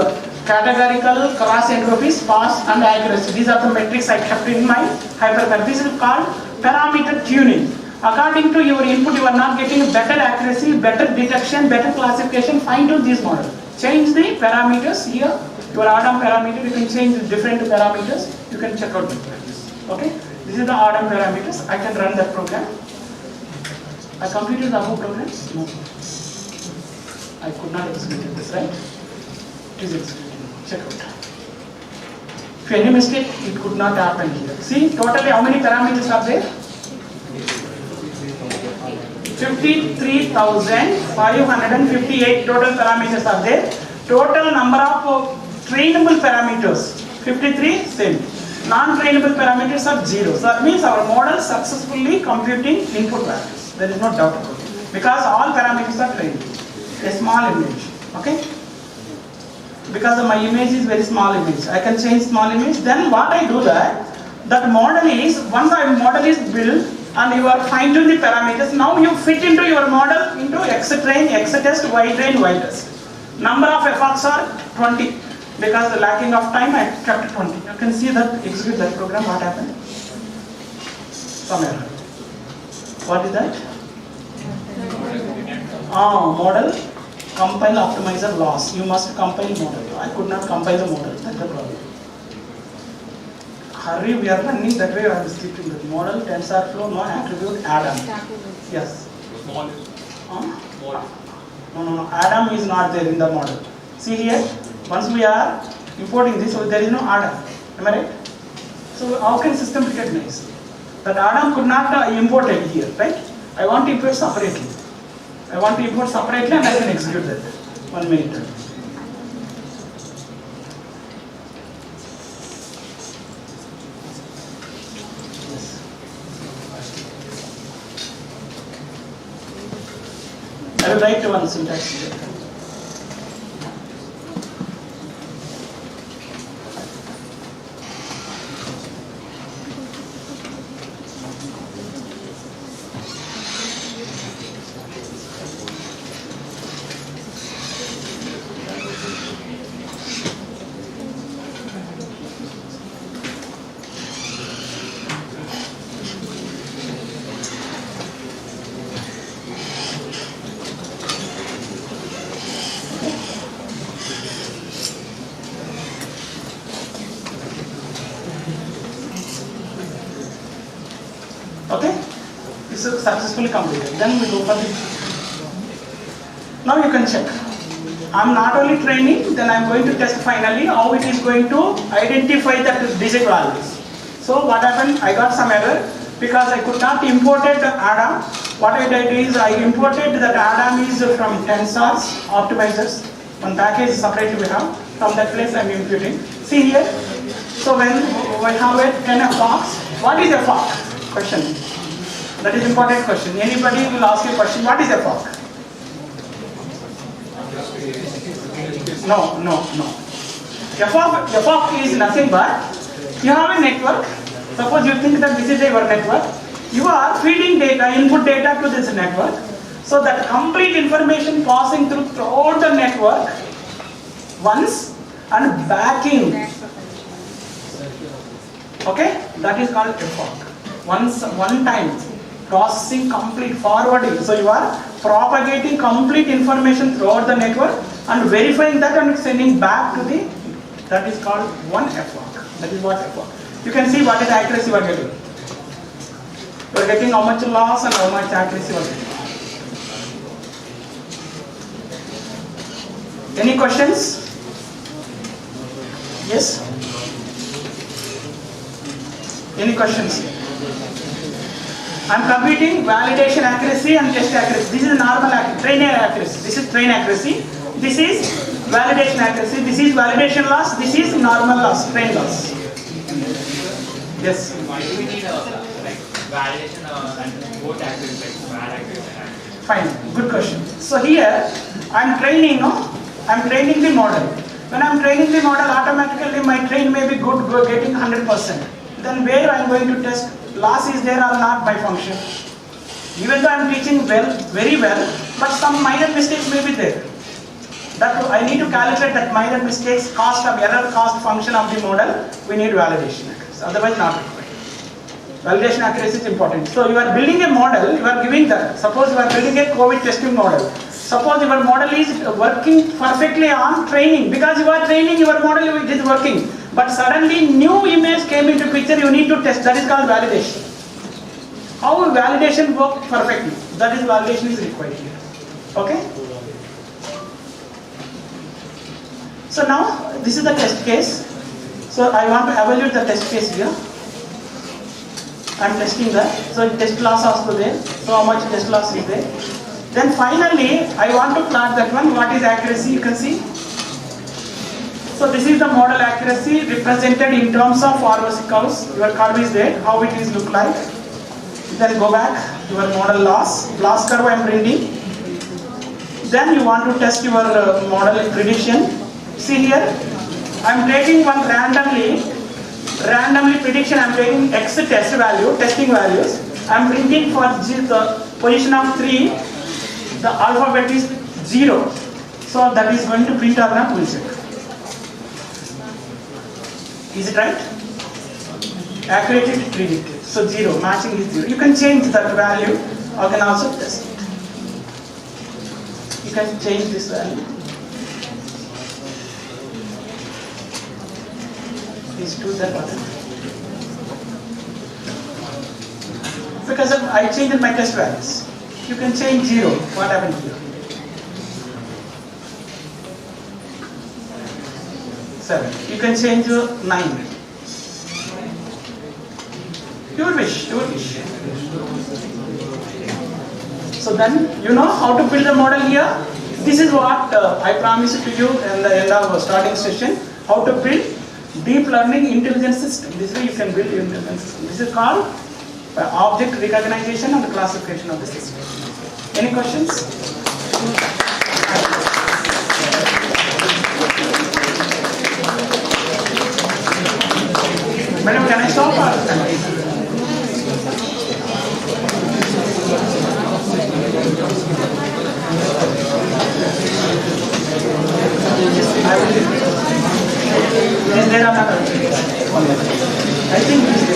categorical, cross entropy, sparse and accuracy. These are the metrics I kept in my hyperparameter. This is called parameter tuning. According to your input, you are not getting better accuracy, better detection, better classification. Fine tune this model. Change the parameters here. Your Adam parameter, you can change the different parameters. You can check out the parameters. Okay. This is the Adam parameters. I can run that program. I completed the above program? No. I could not execute this, right? It is executed. Check out. If any mistake, it could not happen here. See, totally how many parameters are there? 53,558 total parameters are there. Total number of trainable parameters, 53, same. Non-trainable parameters are 0. So that means our model successfully computing input values. There is no doubt about it. Because all parameters are trained. A small image. Okay? Because my image is very small image. I can change small image. Then what I do that model is, once our model is built and you are fine tune the parameters, now you fit into your model into X-train, X-test, Y-train, Y-test. Number of efforts are 20. Because the lacking of time, I kept 20. You can see that, execute that program, what happened? Some error. What is that? Model compile optimizer loss. You must compile model. I could not compile the model. That's the problem. Hurry, we are running that way. I am skipping the model, TensorFlow, no attribute, Adam. Yes. Small. No. Adam is not there in the model. See here. Once we are importing this, so there is no Adam. Am I right? So how can system recognize that Adam could not import it here, right? I want to import separately. I want to import separately and I can execute that. 1 minute. I will write one syntax here. Okay, this is successfully completed. Then we go for the. Now you can check. I'm not only training, then I'm going to test finally how it is going to identify that digit values. So what happened? I got some error because I could not import Adam. What I did is I imported that Adam is from tensors, optimizers. One package separately we have. From that place I'm imputing. See here. So when we have a 10 fox, what is a fox? Question. That is important question. Anybody will ask a question. What is a fork? No. A fork is nothing but you have a network. Suppose you think that this is your network. You are feeding data, input data to this network. So that complete information passing throughout the network once and backing. Okay? That is called a fork. One time processing complete forwarding. So you are propagating complete information throughout the network and verifying that and sending back to the, that is called one fork. That is what fork. You can see what is accuracy you are getting. You are getting how much loss and how much accuracy you are getting. Any questions? Yes? Any questions? I am computing validation accuracy and test accuracy. This is normal accuracy, train accuracy. This is train accuracy. This is validation accuracy. This is validation loss. This is normal loss, train loss. Yes. Why do we need like validation and both accuracy, like bad accuracy and accuracy? Fine. Good question. So here I'm training. No, I'm training the model. When I'm training the model, automatically my train may be good, getting 100%. Then where I'm going to test loss is there or not by function. Even though I'm teaching well, very well, but some minor mistakes may be there. That I need to calculate that minor mistakes, cost of error, cost function of the model. We need validation accuracy. Otherwise, not required. Validation accuracy is important. So you are building a model. You are giving that. Suppose you are building a COVID testing model. Suppose your model is working perfectly on training. Because you are training your model, it is working. But suddenly new image came into picture, you need to test. That is called validation. How validation works perfectly? That is validation is required here. Okay? So now this is the test case. So I want to evaluate the test case here. I am testing that. So test loss also there. So how much test loss is there? Then finally I want to plot that one. What is accuracy? You can see. So this is the model accuracy represented in terms of ROC curves. Your curve is there. How it is look like. Then go back. Your model loss. Loss curve I am printing. Then you want to test your model prediction. See here. I am taking one randomly prediction. I am taking X test value, testing values. I am printing for the position of 3. The alphabet is 0. So that is going to print or not, we'll check. Is it right? Accurate predicted. So 0, matching is 0. You can change that value or can also test it. You can change this value. Please do that button. Because I changed my test values. You can change 0. What happened here? 7. You can change 9. Your wish, your wish. So then you know how to build a model here. This is what I promised to you in the end of starting session. How to build deep learning intelligence system. This way you can build intelligence system. This is called object recognition and classification of the system. Any questions? Madam, can I stop or? Is there another? I think this is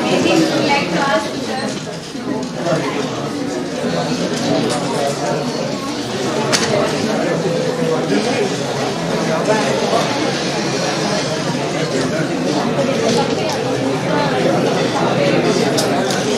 Anything you would like to ask?